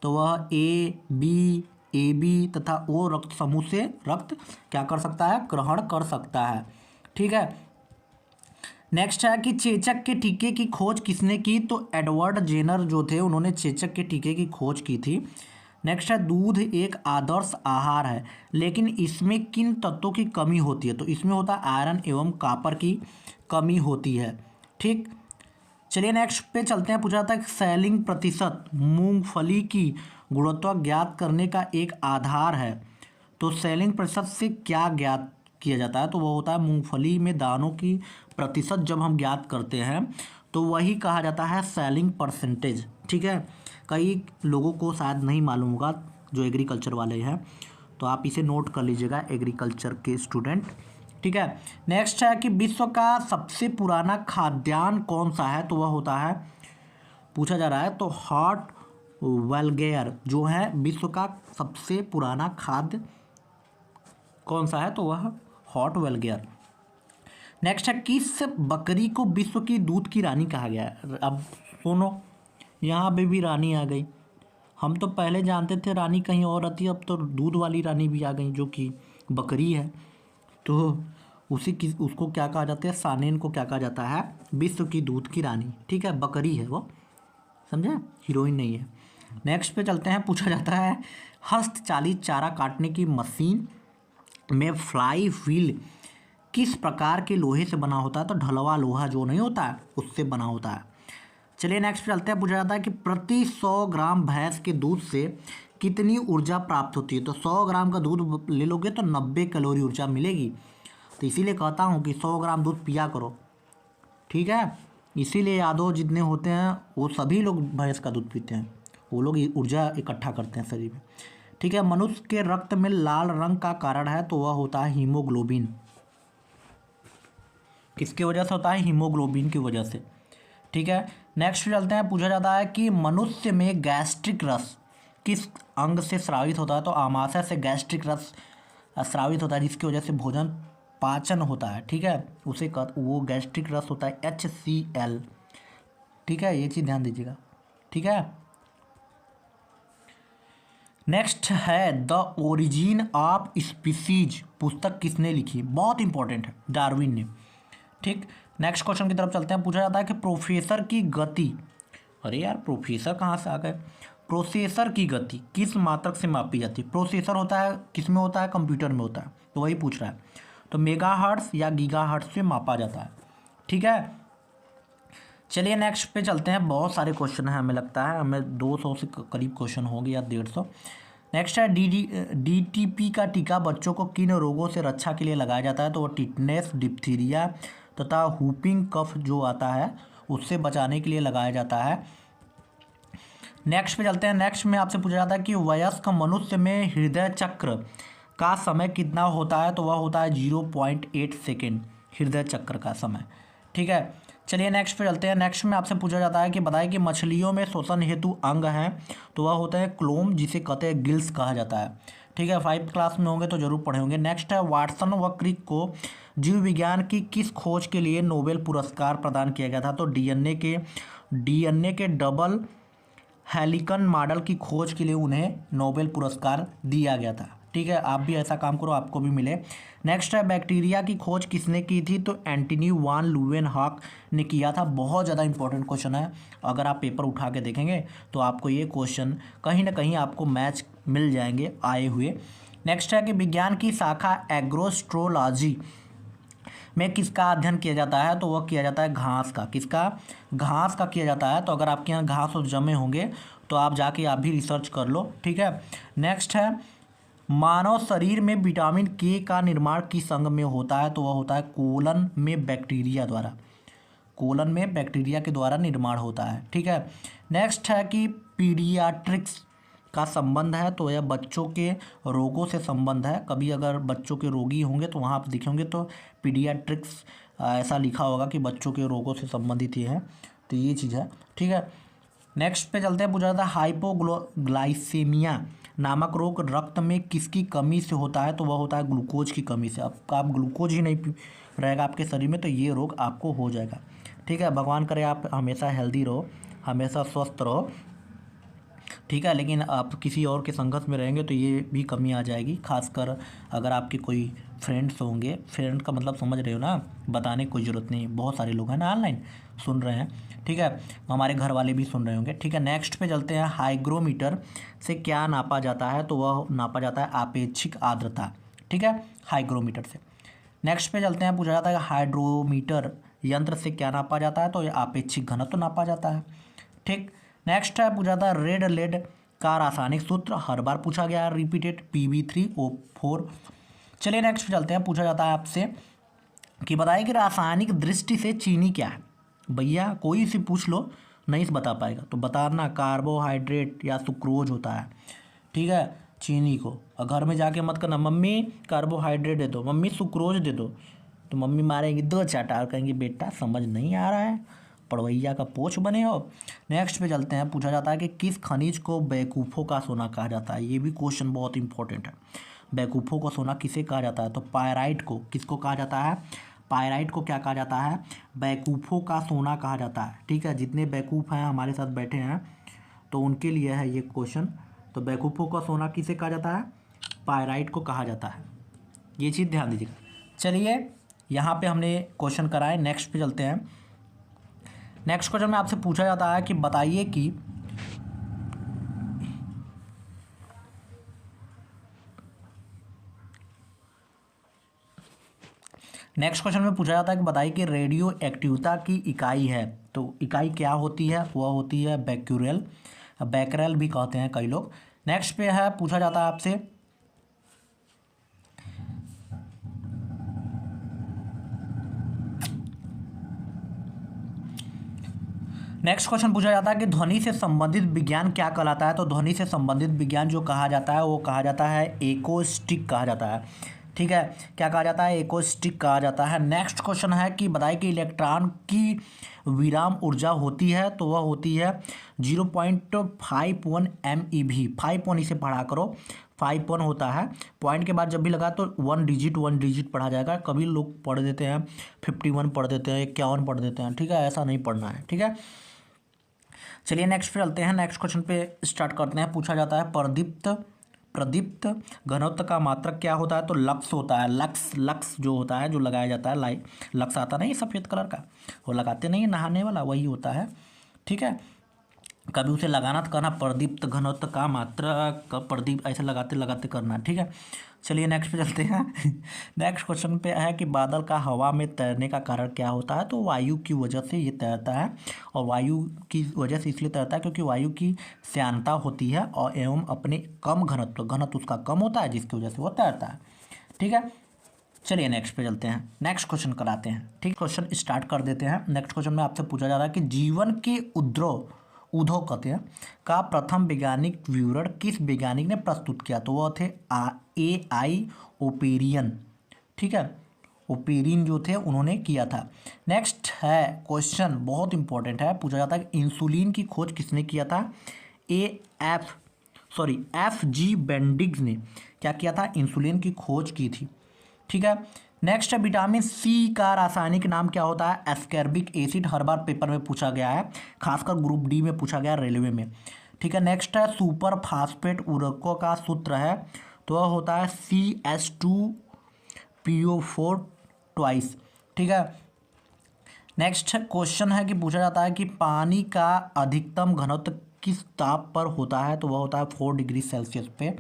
तो वह ए बी तथा ओ रक्त समूह से रक्त क्या कर सकता है? ग्रहण कर सकता है। ठीक है, नेक्स्ट है कि चेचक के टीके की खोज किसने की? तो एडवर्ड जेनर जो थे उन्होंने चेचक के टीके की खोज की थी। नेक्स्ट है दूध एक आदर्श आहार है, लेकिन इसमें किन तत्वों की कमी होती है? तो इसमें होता है आयरन एवं कॉपर की कमी होती है। ठीक, चलिए नेक्स्ट पे चलते हैं। पूछा जाता है सेलिंग प्रतिशत मूंगफली की गुणवत्ता ज्ञात करने का एक आधार है, तो सेलिंग प्रतिशत से क्या ज्ञात किया जाता है? तो वो होता है मूंगफली में दानों की प्रतिशत जब हम ज्ञात करते हैं तो वही कहा जाता है सेलिंग परसेंटेज। ठीक है, कई लोगों को शायद नहीं मालूम होगा जो एग्रीकल्चर वाले हैं, तो आप इसे नोट कर लीजिएगा एग्रीकल्चर के स्टूडेंट। ठीक है, नेक्स्ट है कि विश्व का सबसे पुराना खाद्यान्न कौन सा है? तो वह होता है, पूछा जा रहा है, तो हॉट वेलगेयर जो है विश्व का सबसे पुराना खाद्य कौन सा है? तो वह हॉट वेलगेयर। नेक्स्ट है किस बकरी को विश्व की दूध की रानी कहा गया है? अब सुनो, यहाँ पे भी रानी आ गई। हम तो पहले जानते थे रानी कहीं और रहती है, अब तो दूध वाली रानी भी आ गई जो कि बकरी है। तो उसको क्या कहा जाता है? सानेन को क्या कहा जाता है? विश्व की दूध की रानी। ठीक है, बकरी है वो, समझे, हीरोइन नहीं है। नेक्स्ट पे चलते हैं, पूछा जाता है हस्तचालित चारा काटने की मशीन में फ्लाई व्हील किस प्रकार के लोहे से बना होता है? तो ढलवा लोहा जो नहीं होता है उससे बना होता है। चलिए नेक्स्ट पे चलते हैं, पूछा जाता है कि प्रति 100 ग्राम भैंस के दूध से कितनी ऊर्जा प्राप्त होती है? तो 100 ग्राम का दूध ले लोगे तो 90 कैलोरी ऊर्जा मिलेगी। तो इसीलिए कहता हूँ कि 100 ग्राम दूध पिया करो, ठीक है। इसीलिए यादव जितने होते हैं वो सभी लोग भैंस का दूध पीते हैं, वो लोग ऊर्जा इकट्ठा करते हैं शरीर में, ठीक है। मनुष्य के रक्त में लाल रंग का कारण है तो वह होता है हीमोग्लोबिन। किसकी वजह से होता है? हीमोग्लोबिन की वजह से, ठीक है। नेक्स्ट चलते हैं, पूछा जाता है कि मनुष्य में गैस्ट्रिक रस किस अंग से स्रावित होता है? तो आमाशय से गैस्ट्रिक रस स्रावित होता है, जिसकी वजह से भोजन पाचन होता है, ठीक है। वो गैस्ट्रिक रस होता है HCl, ठीक है, ये चीज़ ध्यान दीजिएगा, ठीक है। नेक्स्ट है द ओरिजिन ऑफ स्पीसीज पुस्तक किसने लिखी? बहुत इंपॉर्टेंट है, डार्विन ने, ठीक। नेक्स्ट क्वेश्चन की तरफ चलते हैं, पूछा जाता है कि प्रोफेसर की गति, अरे यार प्रोफेसर कहाँ से आ गए? प्रोसेसर की गति किस मात्रक से मापी जाती है? प्रोसेसर होता है किस में होता है? कंप्यूटर में होता है, तो वही पूछ रहा है। तो मेगाहर्ट्ज या गीगाहर्ट्ज से मापा जाता है, ठीक है। चलिए नेक्स्ट पे चलते हैं, बहुत सारे क्वेश्चन हैं, हमें लगता है हमें 200 से करीब क्वेश्चन होंगे या 150। नेक्स्ट है DTP का टीका बच्चों को किन रोगों से रक्षा के लिए लगाया जाता है? तो वो टिटनेस, डिप्थीरिया तथा हुपिंग कफ जो आता है उससे बचाने के लिए लगाया जाता है। नेक्स्ट पे चलते हैं, नेक्स्ट में आपसे पूछा जाता है कि वयस्क मनुष्य में हृदय चक्र का समय कितना होता है? तो वह होता है 0.8 सेकेंड, हृदय चक्र का समय, ठीक है। चलिए नेक्स्ट पे चलते हैं, नेक्स्ट में आपसे पूछा जाता है कि बताइए कि मछलियों में श्वसन हेतु अंग हैं, तो वह होता है क्लोम, जिसे कहते हैं गिल्स कहा जाता है, ठीक है। 5th क्लास में होंगे तो जरूर पढ़े होंगे। नेक्स्ट है वाटसन व क्रिक को जीव विज्ञान की किस खोज के लिए नोबेल पुरस्कार प्रदान किया गया था? तो डीएनए के डबल हेलिकन मॉडल की खोज के लिए उन्हें नोबेल पुरस्कार दिया गया था, ठीक है। आप भी ऐसा काम करो, आपको भी मिले। नेक्स्ट है बैक्टीरिया की खोज किसने की थी? तो एंटनी वान ल्यूवेनहॉक ने किया था। बहुत ज़्यादा इंपॉर्टेंट क्वेश्चन है, अगर आप पेपर उठा के देखेंगे तो आपको ये क्वेश्चन कहीं ना कहीं आपको मैच मिल जाएंगे आए हुए। नेक्स्ट है कि विज्ञान की शाखा एग्रोस्ट्रोलॉजी में किसका अध्ययन किया जाता है? तो वह किया जाता है घास का। किसका? घास का किया जाता है। तो अगर आपके यहाँ घास और जमे होंगे तो आप जाके आप भी रिसर्च कर लो, ठीक है। नेक्स्ट है मानव शरीर में विटामिन के का निर्माण किस अंग में होता है? तो वह होता है कोलन में बैक्टीरिया द्वारा, कोलन में बैक्टीरिया के द्वारा निर्माण होता है, ठीक है। नेक्स्ट है कि पीडियाट्रिक्स का संबंध है, तो यह बच्चों के रोगों से संबंध है। कभी अगर बच्चों के रोगी होंगे तो वहाँ आप दिखेंगे तो पीडियाट्रिक्स ऐसा लिखा होगा कि बच्चों के रोगों से संबंधित ये है, तो ये चीज़ है, ठीक है। नेक्स्ट पे चलते हैं, पूछा जाता है हाइपोग्लाइसेमिया नामक रोग रक्त में किसकी कमी से होता है? तो वह होता है ग्लूकोज की कमी से। आप ग्लूकोज ही नहीं रहेगा आपके शरीर में तो ये रोग आपको हो जाएगा, ठीक है। भगवान करे आप हमेशा हेल्दी रहो, हमेशा स्वस्थ रहो, ठीक है। लेकिन आप किसी और के संगत में रहेंगे तो ये भी कमी आ जाएगी, खासकर अगर आपके कोई फ्रेंड्स होंगे। फ्रेंड का मतलब समझ रहे हो ना, बताने की कोई ज़रूरत नहीं, बहुत सारे लोग हैं ना ऑनलाइन सुन रहे हैं, ठीक है। हमारे घर वाले भी सुन रहे होंगे, ठीक है। नेक्स्ट पे चलते हैं, हाइग्रोमीटर से क्या नापा जाता है? तो वह नापा जाता है आपेक्षिक आर्द्रता, ठीक है, हाइग्रोमीटर से। नेक्स्ट पे चलते हैं, पूछा जाता है हाइड्रोमीटर यंत्र से क्या नापा जाता है? तो यह आपेक्षिक घनत्व नापा जाता है, ठीक। नेक्स्ट है, पूछा था रेड लेड का रासायनिक सूत्र, हर बार पूछा गया है, रिपीटेड, Pb3O4। चलिए नेक्स्ट पे चलते हैं, पूछा जाता है आपसे कि बताइए कि रासायनिक दृष्टि से चीनी क्या है? भैया कोई से पूछ लो नहीं से बता पाएगा, तो बताना कार्बोहाइड्रेट या सुक्रोज होता है, ठीक है। चीनी को और घर में जाके मत करना मम्मी कार्बोहाइड्रेट दे दो, मम्मी सुक्रोज दे दो, तो मम्मी मारेंगी 2 चाटा और कहेंगी बेटा समझ नहीं आ रहा है, पढ़वैया का पोछ बने हो। नेक्स्ट पे चलते हैं, पूछा जाता है कि किस खनिज को बेवकूफ़ों का सोना कहा जाता है? ये भी क्वेश्चन बहुत इंपॉर्टेंट है। बेवकूफ़ों का सोना किसे कहा जाता है? तो पायराइट को। किसको कहा जाता है? पायराइट को क्या कहा जाता है? बेवकूफ़ों का सोना कहा जाता है, ठीक है। जितने बेवकूफ़ हैं हमारे साथ बैठे हैं तो उनके लिए है ये क्वेश्चन। तो बेवकूफ़ों का सोना किसे कहा जाता है? पायराइट को कहा जाता है, ये चीज़ ध्यान दीजिएगा। चलिए यहाँ पे हमने क्वेश्चन कराए, नेक्स्ट पे चलते हैं। नेक्स्ट क्वेश्चन में आपसे पूछा जाता है कि बताइए कि नेक्स्ट क्वेश्चन में पूछा जाता है कि बताइए कि रेडियो एक्टिवता की इकाई है, तो इकाई क्या होती है, वह होती है बैक्यूरेल, बैकरेल भी कहते हैं कई लोग। नेक्स्ट पे है पूछा जाता है आपसे नेक्स्ट क्वेश्चन पूछा जाता है कि ध्वनि से संबंधित विज्ञान क्या कहलाता है, तो ध्वनि से संबंधित विज्ञान जो कहा जाता है वो कहा जाता है एकोस्टिक कहा जाता है। ठीक है, क्या कहा जाता है, एकोस्टिक कहा जाता है। नेक्स्ट क्वेश्चन है कि बताइए कि इलेक्ट्रॉन की विराम ऊर्जा होती है, तो वह होती है 0.51 MeV। 5 इसे पढ़ा करो, 5 होता है, पॉइंट के बाद जब भी लगा तो 1 डिजिट पढ़ा जाएगा। कभी लोग पढ़ देते हैं 51 पढ़ देते हैं, 51 पढ़ देते हैं, ठीक है, ऐसा नहीं पढ़ना है, ठीक है। चलिए नेक्स्ट पे चलते हैं, नेक्स्ट क्वेश्चन पे स्टार्ट करते हैं। पूछा जाता है प्रदीप्त घनत्व का मात्रक क्या होता है, तो लक्स होता है। लक्स जो होता है, जो लगाया जाता है, लाइट लक्स आता नहीं सफ़ेद कलर का, वो लगाते नहीं, नहाने वाला वही होता है, ठीक है। कभी उसे लगाना तो करना प्रदीप्त घनत्व का मात्रक, प्रदीप ऐसे लगाते लगाते करना, ठीक है। चलिए नेक्स्ट पे चलते हैं। नेक्स्ट क्वेश्चन पे है कि बादल का हवा में तैरने का कारण क्या होता है, तो वायु की वजह से ये तैरता है, और वायु की वजह से इसलिए तैरता है क्योंकि वायु की श्यानता होती है और एवं अपने कम घनत्व उसका कम होता है, जिसकी वजह से वो तैरता है, ठीक है। चलिए नेक्स्ट पे चलते हैं, नेक्स्ट क्वेश्चन कराते हैं, ठीक, क्वेश्चन स्टार्ट कर देते हैं। नेक्स्ट क्वेश्चन में आपसे पूछा जा रहा है कि जीवन के उद्भव कहते हैं का प्रथम वैज्ञानिक विवरण किस वैज्ञानिक ने प्रस्तुत किया, तो वह थे AI ओपेरियन, ठीक है, ओपेरिन जो थे उन्होंने किया था। नेक्स्ट है क्वेश्चन बहुत इंपॉर्टेंट है, पूछा जाता है कि इंसुलिन की खोज किसने किया था, FG बेंडिग्स ने क्या किया था, इंसुलिन की खोज की थी, ठीक है। नेक्स्ट है विटामिन सी का रासायनिक नाम क्या होता है, एस्कॉर्बिक एसिड, हर बार पेपर में पूछा गया है, खासकर ग्रुप डी में पूछा गया, रेलवे में, ठीक है। नेक्स्ट है सुपर फास्फेट उर्वरकों का सूत्र है, तो वह होता है CS2PO4 ट्वाइस, ठीक है। नेक्स्ट क्वेश्चन है कि पूछा जाता है कि पानी का अधिकतम घनत्व किस ताप पर होता है, तो वह होता है 4 डिग्री सेल्सियस पे।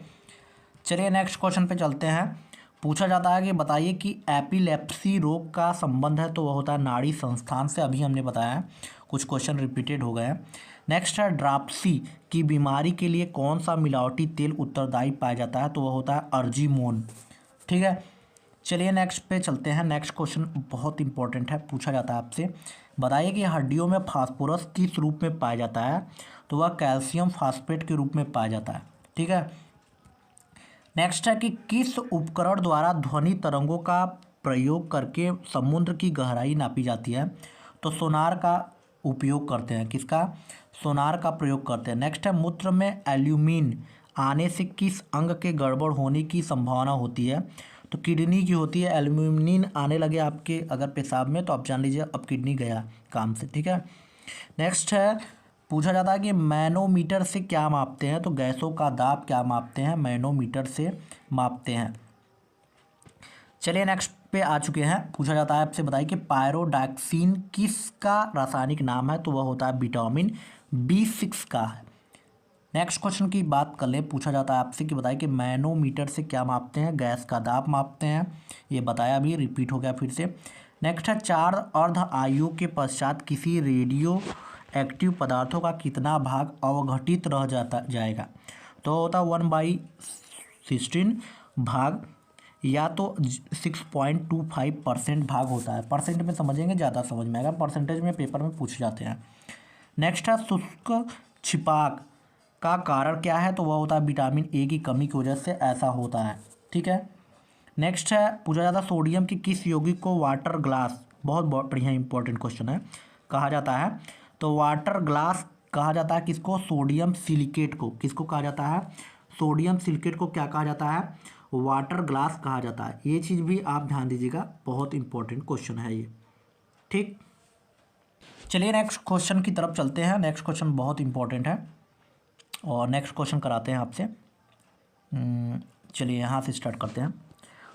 चलिए नेक्स्ट क्वेश्चन पे चलते हैं। पूछा जाता है कि बताइए कि एपिलेप्सी रोग का संबंध है, तो वह होता है नाड़ी संस्थान से, अभी हमने बताया है, कुछ क्वेश्चन रिपीटेड हो गए हैं। नेक्स्ट है ड्राप्सी की बीमारी के लिए कौन सा मिलावटी तेल उत्तरदायी पाया जाता है, तो वह होता है अर्जिमोन, ठीक है। चलिए नेक्स्ट पे चलते हैं, नेक्स्ट क्वेश्चन बहुत इंपॉर्टेंट है, पूछा जाता है आपसे बताइए कि हड्डियों में फास्फोरस किस रूप में पाया जाता है, तो वह कैल्शियम फास्फेट के रूप में पाया जाता है, ठीक है। नेक्स्ट है कि किस उपकरण द्वारा ध्वनि तरंगों का प्रयोग करके समुद्र की गहराई नापी जाती है, तो सोनार का उपयोग करते हैं, किसका, सोनार का प्रयोग करते हैं। नेक्स्ट है मूत्र में एल्यूमिन आने से किस अंग के गड़बड़ होने की संभावना होती है, तो किडनी की होती है। एल्यूमिन आने लगे आपके अगर पेशाब में, तो आप जान लीजिए अब किडनी गया काम से, ठीक है। नेक्स्ट है पूछा जाता है कि मैनोमीटर से क्या मापते हैं, तो गैसों का दाब क्या मापते हैं, मैनोमीटर से मापते हैं। चलिए नेक्स्ट पे आ चुके हैं, पूछा जाता है आपसे बताइए कि पायरोडाक्सिन किसका रासायनिक नाम है, तो वह होता है विटामिन B6 का है। नेक्स्ट क्वेश्चन की बात कर लें, पूछा जाता है आपसे कि बताइए कि मैनोमीटर से क्या मापते हैं, गैस का दाब मापते हैं, ये बताया भी, रिपीट हो गया फिर से। नेक्स्ट है 4 अर्ध आयु के पश्चात किसी रेडियो एक्टिव पदार्थों का कितना भाग अवघटित रह जाएगा, तो होता 1/16 भाग, या तो 6.25% भाग होता है। परसेंट में समझेंगे ज़्यादा समझ में आएगा, परसेंटेज में पेपर में पूछ जाते हैं। नेक्स्ट है शुष्क छिपाक का कारण क्या है, तो वह होता है विटामिन ए की कमी की वजह से ऐसा होता है, ठीक है। नेक्स्ट है पूछा जाता है सोडियम की किस यौगिक को वाटर ग्लास, बहुत बढ़िया इंपॉर्टेंट क्वेश्चन है, कहा जाता है, तो वाटर ग्लास कहा जाता है किसको, सोडियम सिलिकेट को, किसको कहा जाता है, सोडियम सिलिकेट को क्या कहा जाता है, वाटर ग्लास कहा जाता है। ये चीज़ भी आप ध्यान दीजिएगा, बहुत इंपॉर्टेंट क्वेश्चन है ये, ठीक। चलिए नेक्स्ट क्वेश्चन की तरफ चलते हैं, नेक्स्ट क्वेश्चन बहुत इंपॉर्टेंट है और नेक्स्ट क्वेश्चन कराते हैं आपसे। चलिए यहाँ से स्टार्ट करते हैं।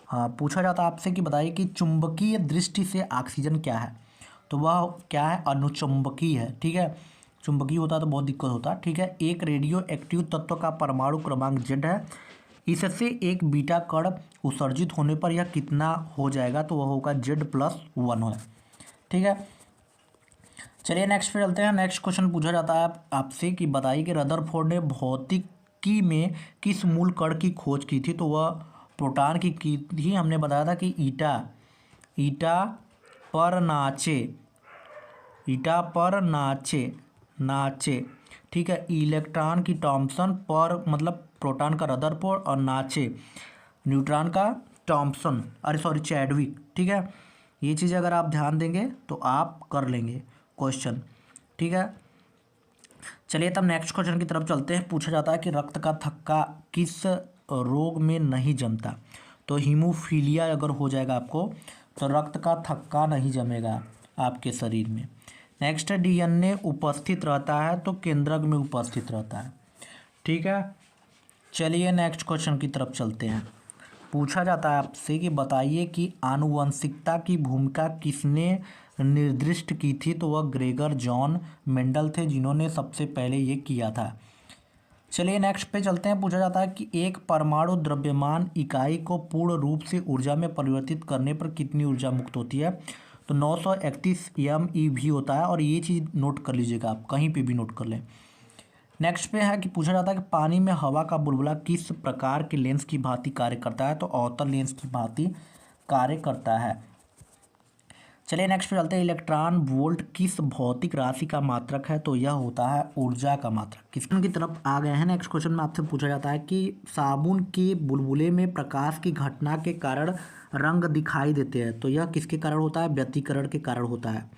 हाँ, पूछा जाता है आपसे कि बताइए कि चुंबकीय दृष्टि से ऑक्सीजन क्या है, तो वह क्या है, अनुचुंबकीय है। ठीक है, चुंबकीय होता तो बहुत दिक्कत होता। ठीक है, एक रेडियो एक्टिव तत्व का परमाणु क्रमांक Z है, इससे एक बीटा कण उत्सर्जित होने पर यह कितना हो जाएगा, तो वह होगा Z+1 है। ठीक है, चलिए नेक्स्ट पे चलते हैं। नेक्स्ट क्वेश्चन पूछा जाता है आपसे कि बताइए कि रदरफोर्ड ने भौतिकी में किस मूल कण की खोज की थी, तो वह प्रोटॉन की थी। हमने बताया था कि ईटा ईटा पर नाचे, ईटा पर नाचे नाचे। ठीक है, इलेक्ट्रॉन की थॉमसन पर, मतलब प्रोटॉन का रदरफोर्ड, और नाचे न्यूट्रॉन का थॉमसन, अरे सॉरी चैडविक। ठीक है, ये चीज़ अगर आप ध्यान देंगे तो आप कर लेंगे क्वेश्चन। ठीक है, चलिए तब नेक्स्ट क्वेश्चन की तरफ चलते हैं। पूछा जाता है कि रक्त का थक्का किस रोग में नहीं जमता, तो हीमोफीलिया अगर हो जाएगा आपको तो रक्त का थक्का नहीं जमेगा आपके शरीर में। नेक्स्ट है डीएनए उपस्थित रहता है तो केंद्रक में उपस्थित रहता है। ठीक है, चलिए नेक्स्ट क्वेश्चन की तरफ चलते हैं। पूछा जाता है आपसे कि बताइए कि आनुवंशिकता की भूमिका किसने निर्दिष्ट की थी, तो वह ग्रेगर जॉन मेंडल थे जिन्होंने सबसे पहले ये किया था। चलिए नेक्स्ट पे चलते हैं। पूछा जाता है कि एक परमाणु द्रव्यमान इकाई को पूर्ण रूप से ऊर्जा में परिवर्तित करने पर कितनी ऊर्जा मुक्त होती है, तो 931 MeV होता है। और ये चीज़ नोट कर लीजिएगा, आप कहीं पे भी नोट कर लें। नेक्स्ट पे है कि पूछा जाता है कि पानी में हवा का बुलबुला किस प्रकार के लेंस की भांति कार्य करता है, तो अवतल लेंस की भांति कार्य करता है। चलिए नेक्स्ट पे चलते हैं। इलेक्ट्रॉन वोल्ट किस भौतिक राशि का मात्रक है, तो यह होता है ऊर्जा का मात्रक। क्वेश्चन की तरफ आ गए हैं। नेक्स्ट क्वेश्चन में आपसे पूछा जाता है कि साबुन के बुलबुले में प्रकाश की घटना के कारण रंग दिखाई देते हैं, तो यह किसके कारण होता है, व्यतिकरण के कारण होता है।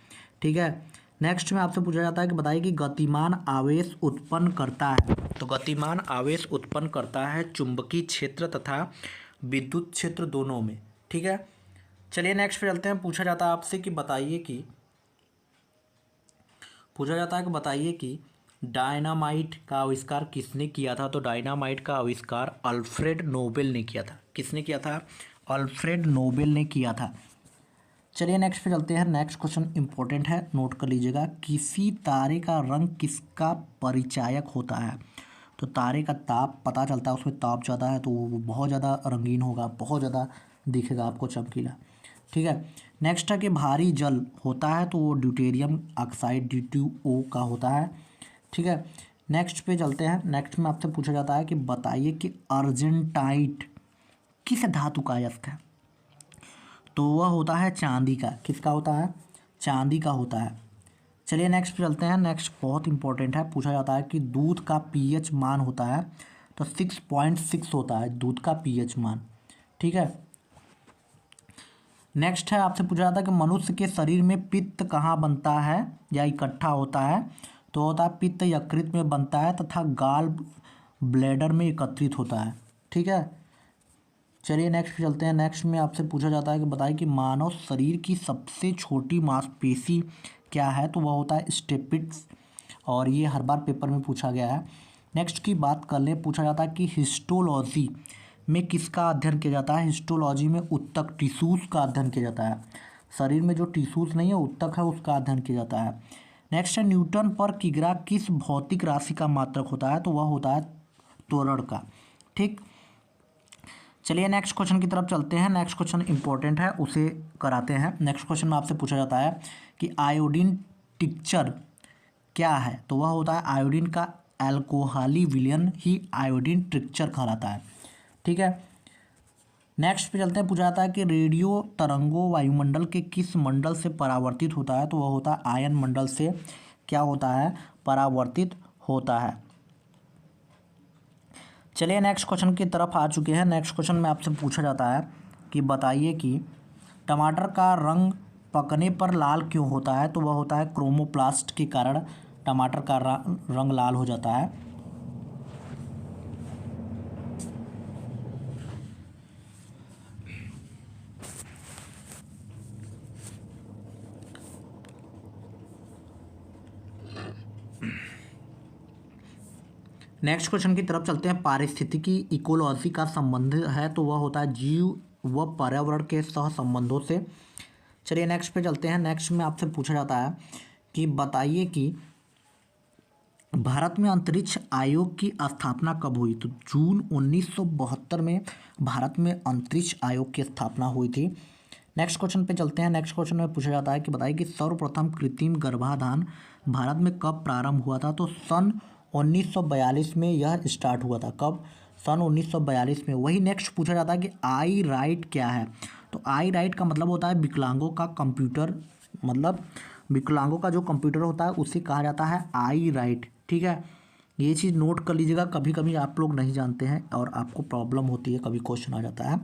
ठीक है, नेक्स्ट में आपसे पूछा जाता है कि बताइए कि गतिमान आवेश उत्पन्न करता है, तो गतिमान आवेश उत्पन्न करता है चुंबकीय क्षेत्र तथा विद्युत क्षेत्र दोनों में। ठीक है, चलिए नेक्स्ट पे चलते हैं। पूछा जाता है आपसे कि बताइए कि डायनामाइट का आविष्कार किसने किया था, तो डायनामाइट का आविष्कार अल्फ्रेड नोबेल ने किया था। किसने किया था, अल्फ्रेड नोबेल ने किया था। चलिए नेक्स्ट पे चलते हैं। नेक्स्ट क्वेश्चन इंपॉर्टेंट है, नोट कर लीजिएगा। किसी तारे का रंग किसका परिचायक होता है, तो तारे का ताप पता चलता है, उसमें ताप ज़्यादा है तो वो बहुत ज़्यादा रंगीन होगा, बहुत ज़्यादा दिखेगा आपको चमकीला। ठीक है, नेक्स्ट है कि भारी जल होता है तो वो ड्यूटेरियम ऑक्साइड D2O का होता है। ठीक है, नेक्स्ट पे चलते हैं। नेक्स्ट में आपसे पूछा जाता है कि बताइए कि अर्जेंटाइट किस धातु का अयस्क है, तो वह होता है चांदी का। किसका होता है, चांदी का होता है। चलिए नेक्स्ट पे चलते हैं। नेक्स्ट बहुत इंपॉर्टेंट है। पूछा जाता है कि दूध का pH मान होता है, तो 6.6 होता है दूध का pH मान। ठीक है, नेक्स्ट है आपसे पूछा जाता है कि मनुष्य के शरीर में पित्त कहाँ बनता है या इकट्ठा होता है, तो होता है पित्त यकृत में बनता है तथा गाल ब्लैडर में एकत्रित होता है। ठीक है, चलिए नेक्स्ट पे चलते हैं। नेक्स्ट में आपसे पूछा जाता है कि बताइए कि मानव शरीर की सबसे छोटी मांसपेशी क्या है, तो वह होता है स्टेपिड्स, और ये हर बार पेपर में पूछा गया है। नेक्स्ट की बात कर लें। पूछा जाता है कि हिस्टोलॉजी में किसका अध्ययन किया जाता है, हिस्टोलॉजी में ऊतक टिश्यूज़ का अध्ययन किया जाता है। शरीर में जो टिश्यूज़ नहीं है, ऊतक है, उसका अध्ययन किया जाता है। नेक्स्ट है न्यूटन पर किग्रा किस भौतिक राशि का मात्रक होता है, तो वह होता है त्वरण का। ठीक, चलिए नेक्स्ट क्वेश्चन की तरफ चलते हैं। नेक्स्ट क्वेश्चन इंपॉर्टेंट है, उसे कराते हैं। नेक्स्ट क्वेश्चन में आपसे पूछा जाता है कि आयोडीन टिक्चर क्या है, तो वह होता है आयोडीन का अल्कोहली विलयन ही आयोडीन टिक्चर कहलाता है। ठीक है, नेक्स्ट पे चलते हैं। पूछा जाता है कि रेडियो तरंगों वायुमंडल के किस मंडल से परावर्तित होता है, तो वह होता है आयन मंडल से क्या होता है, परावर्तित होता है। चलिए नेक्स्ट क्वेश्चन की तरफ आ चुके हैं। नेक्स्ट क्वेश्चन में आपसे पूछा जाता है कि बताइए कि टमाटर का रंग पकने पर लाल क्यों होता है, तो वह होता है क्रोमोप्लास्ट के कारण टमाटर का रंग लाल हो जाता है। नेक्स्ट क्वेश्चन की तरफ चलते हैं। पारिस्थितिकी इकोलॉजी का संबंध है, तो वह होता है जीव व पर्यावरण के सह संबंधों से। चलिए नेक्स्ट पे चलते हैं। नेक्स्ट में आपसे पूछा जाता है कि बताइए कि भारत में अंतरिक्ष आयोग की स्थापना कब हुई। तो जून 1972 में भारत में अंतरिक्ष आयोग की स्थापना हुई थी। नेक्स्ट क्वेश्चन पे चलते हैं। नेक्स्ट क्वेश्चन में पूछा जाता है कि बताइए कि सर्वप्रथम कृत्रिम गर्भाधान भारत में कब प्रारंभ हुआ था। तो सन 1942 में यह स्टार्ट हुआ था। कब? सन 1942 में। वही नेक्स्ट पूछा जाता है कि आई राइट क्या है। तो आई राइट का मतलब होता है विकलांगों का कंप्यूटर, मतलब विकलांगों का जो कंप्यूटर होता है उसे कहा जाता है आई राइट। ठीक है, ये चीज़ नोट कर लीजिएगा, कभी कभी आप लोग नहीं जानते हैं और आपको प्रॉब्लम होती है, कभी क्वेश्चन आ जाता है।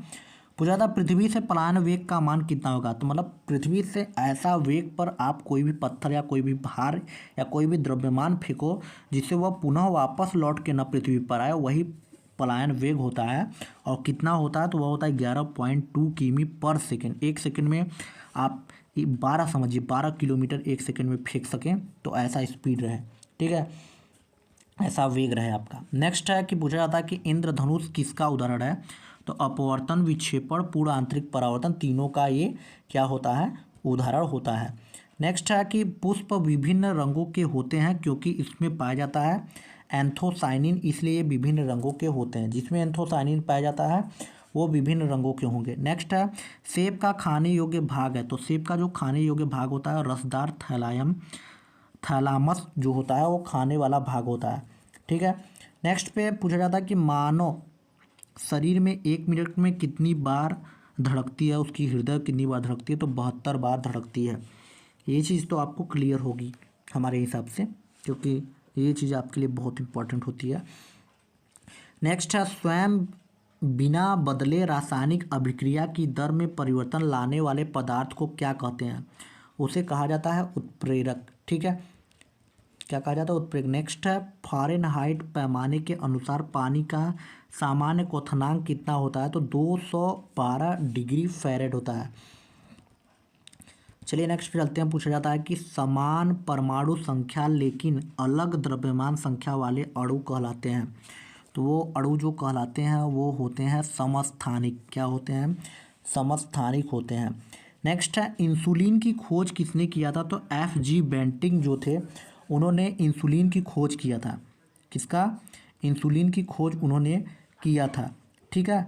पूछा था पृथ्वी से पलायन वेग का मान कितना होगा। तो मतलब पृथ्वी से ऐसा वेग पर आप कोई भी पत्थर या कोई भी भार या कोई भी द्रव्यमान फेंको जिससे वह पुनः वापस लौट के न पृथ्वी पर आए, वही पलायन वेग होता है। और कितना होता है? तो वह होता है 11.2 किमी पर सेकेंड। एक सेकेंड में आप 12 समझिए 12 किलोमीटर एक सेकेंड में फेंक सकें, तो ऐसा स्पीड रहे। ठीक है, ऐसा वेग रहे आपका। नेक्स्ट है कि पूछा जाता है कि इंद्रधनुष किसका उदाहरण है। तो अपवर्तन, विक्षेपण, पूर्ण आंतरिक परावर्तन, तीनों का ये क्या होता है? उदाहरण होता है। नेक्स्ट है कि पुष्प विभिन्न रंगों के होते हैं क्योंकि इसमें पाया जाता है एंथोसाइनिन, इसलिए ये विभिन्न रंगों के होते हैं। जिसमें एंथोसाइनिन पाया जाता है वो विभिन्न रंगों के होंगे। नेक्स्ट है सेब का खाने योग्य भाग है। तो सेब का जो खाने योग्य भाग होता है रसदार थैलामस जो होता है वो खाने वाला भाग होता है। ठीक है, नेक्स्ट पे पूछा जाता है कि मानव शरीर में 1 मिनट में कितनी बार धड़कती है, उसकी हृदय कितनी बार धड़कती है। तो 72 बार धड़कती है। ये चीज़ तो आपको क्लियर होगी हमारे हिसाब से, क्योंकि ये चीज़ आपके लिए बहुत इंपॉर्टेंट होती है। नेक्स्ट है स्वयं बिना बदले रासायनिक अभिक्रिया की दर में परिवर्तन लाने वाले पदार्थ को क्या कहते हैं। उसे कहा जाता है उत्प्रेरक। ठीक है, क्या कहा जाता है? उत्प्रेरक। नेक्स्ट है फ़ारेनहाइट पैमाने के अनुसार पानी का सामान्य क्वथनांक कितना होता है। तो 212 डिग्री फ़ारेनहाइट होता है। चलिए नेक्स्ट पे चलते हैं। पूछा जाता है कि समान परमाणु संख्या लेकिन अलग द्रव्यमान संख्या वाले अणु कहलाते हैं। तो वो अणु जो कहलाते हैं वो होते हैं समस्थानिक। क्या होते हैं? समस्थानिक होते हैं। नेक्स्ट है इंसुलिन की खोज किसने किया था। तो F.G. बेंटिंग जो थे उन्होंने इंसुलिन की खोज किया था। किसका? इंसुलिन की खोज उन्होंने किया था। ठीक है,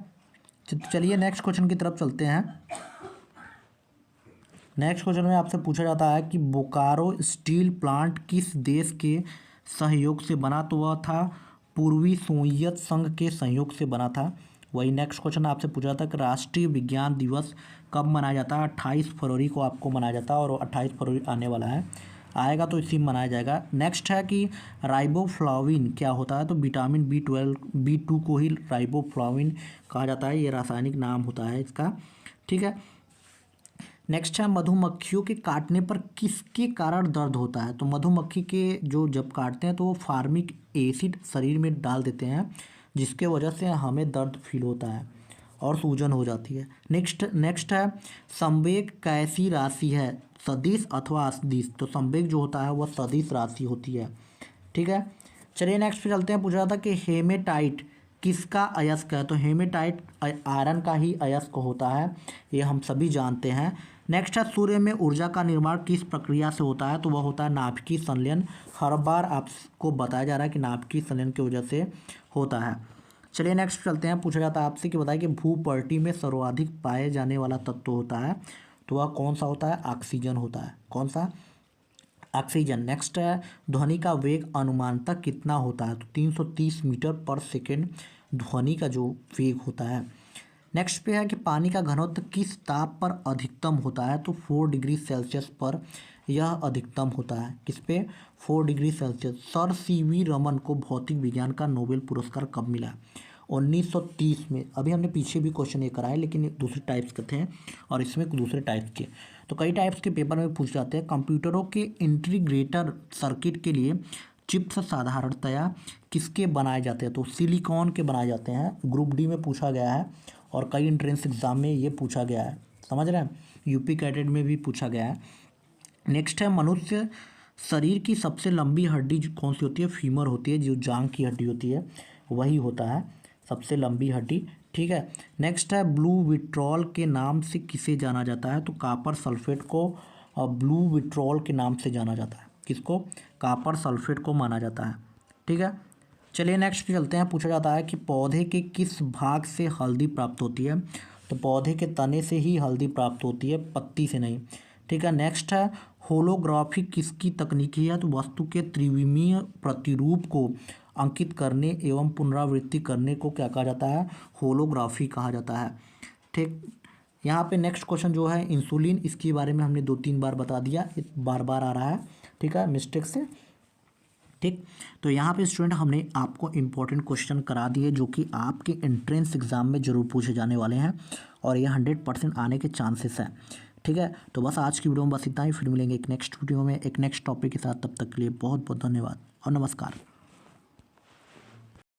चलिए नेक्स्ट क्वेश्चन की तरफ चलते हैं। नेक्स्ट क्वेश्चन में आपसे पूछा जाता है कि बोकारो स्टील प्लांट किस देश के सहयोग से बना। तो वह था पूर्वी सोवियत संघ के सहयोग से बना था। वही नेक्स्ट क्वेश्चन आपसे पूछा जाता है कि राष्ट्रीय विज्ञान दिवस कब मनाया जाता है। 28 फरवरी को आपको मनाया जाता है, और 28 फरवरी आने वाला है, आएगा तो इसी में मनाया जाएगा। नेक्स्ट है कि राइबोफ्लाविन क्या होता है। तो विटामिन B12 B2 को ही राइबोफ्लाविन कहा जाता है, ये रासायनिक नाम होता है इसका। ठीक है, नेक्स्ट है मधुमक्खियों के काटने पर किसके कारण दर्द होता है। तो मधुमक्खी के जो जब काटते हैं तो वो फार्मिक एसिड शरीर में डाल देते हैं, जिसके वजह से हमें दर्द फील होता है और सूजन हो जाती है। नेक्स्ट है संवेग कैसी राशि है, सदिश अथवा असदिश। तो संवेग जो होता है वह सदिश राशि होती है। ठीक है, चलिए नेक्स्ट पे चलते हैं। पूछा था कि हेमेटाइट किसका अयस्क है। तो हेमेटाइट आयरन का ही अयस्क होता है, ये हम सभी जानते हैं। नेक्स्ट है सूर्य में ऊर्जा का निर्माण किस प्रक्रिया से होता है। तो वह होता है नाभिकीय संलयन। हर बार आपको बताया जा रहा है कि नाभिकीय संलयन की वजह से होता है। चलिए नेक्स्ट चलते हैं। पूछा जाता है आपसे कि बताइए कि भूपर्टी में सर्वाधिक पाए जाने वाला तत्व होता है। तो वह कौन सा होता है? ऑक्सीजन होता है। कौन सा? ऑक्सीजन। नेक्स्ट है ध्वनि का वेग अनुमानतः कितना होता है। तो 330 मीटर पर सेकेंड ध्वनि का जो वेग होता है। नेक्स्ट पे है कि पानी का घनत्व किस ताप पर अधिकतम होता है। तो 4 डिग्री सेल्सियस पर यह अधिकतम होता है। किस पे? 4 degree Celsius. Sir CV Raman को भौतिक विज्ञान का नोबेल पुरस्कार कब मिला? 1930 में। अभी हमने पीछे भी क्वेश्चन ये कराए, लेकिन ये दूसरे टाइप्स के थे और इसमें दूसरे टाइप्स के। तो कई टाइप्स के पेपर में पूछ जाते हैं। कंप्यूटरों के इंटीग्रेटर सर्किट के लिए चिप्स साधारणतया किसके बनाए जाते हैं। तो सिलिकॉन के बनाए जाते हैं। ग्रुप D में पूछा गया है और कई एंट्रेंस एग्जाम में ये पूछा गया है, समझ रहे हैं। यूपी कैडेट में भी पूछा गया है। नेक्स्ट है मनुष्य शरीर की सबसे लंबी हड्डी कौन सी होती है? फीमर होती है, जो जांग की हड्डी होती है वही होता है सबसे लंबी हड्डी। ठीक है। नेक्स्ट है ब्लू विट्रॉल के नाम से किसे जाना जाता है, तो कॉपर सल्फेट को ब्लू विट्रॉल के नाम से जाना जाता है। किसको? कॉपर सल्फेट को माना जाता है। ठीक है, चलिए नेक्स्ट पे चलते हैं। पूछा जाता है कि पौधे के किस भाग से हल्दी प्राप्त होती है, तो पौधे के तने से ही हल्दी प्राप्त होती है, पत्ती से नहीं। ठीक है, नेक्स्ट है होलोग्राफी किसकी तकनीकी है, तो वस्तु के त्रिविमीय प्रतिरूप को अंकित करने एवं पुनरावृत्ति करने को क्या कहा जाता है, होलोग्राफी कहा जाता है। ठीक, यहाँ पे नेक्स्ट क्वेश्चन जो है इंसुलिन, इसके बारे में हमने 2-3 बार बता दिया, बार बार आ रहा है, ठीक है, मिस्टेक से। ठीक, तो यहाँ पे स्टूडेंट हमने आपको इम्पोर्टेंट क्वेश्चन करा दिए जो कि आपके एंट्रेंस एग्जाम में जरूर पूछे जाने वाले हैं और ये 100% आने के चांसेस हैं। ठीक है, तो बस आज की वीडियो में बस इतना ही, फिर मिलेंगे एक नेक्स्ट वीडियो में एक नेक्स्ट टॉपिक के साथ। तब तक के लिए बहुत बहुत धन्यवाद और नमस्कार।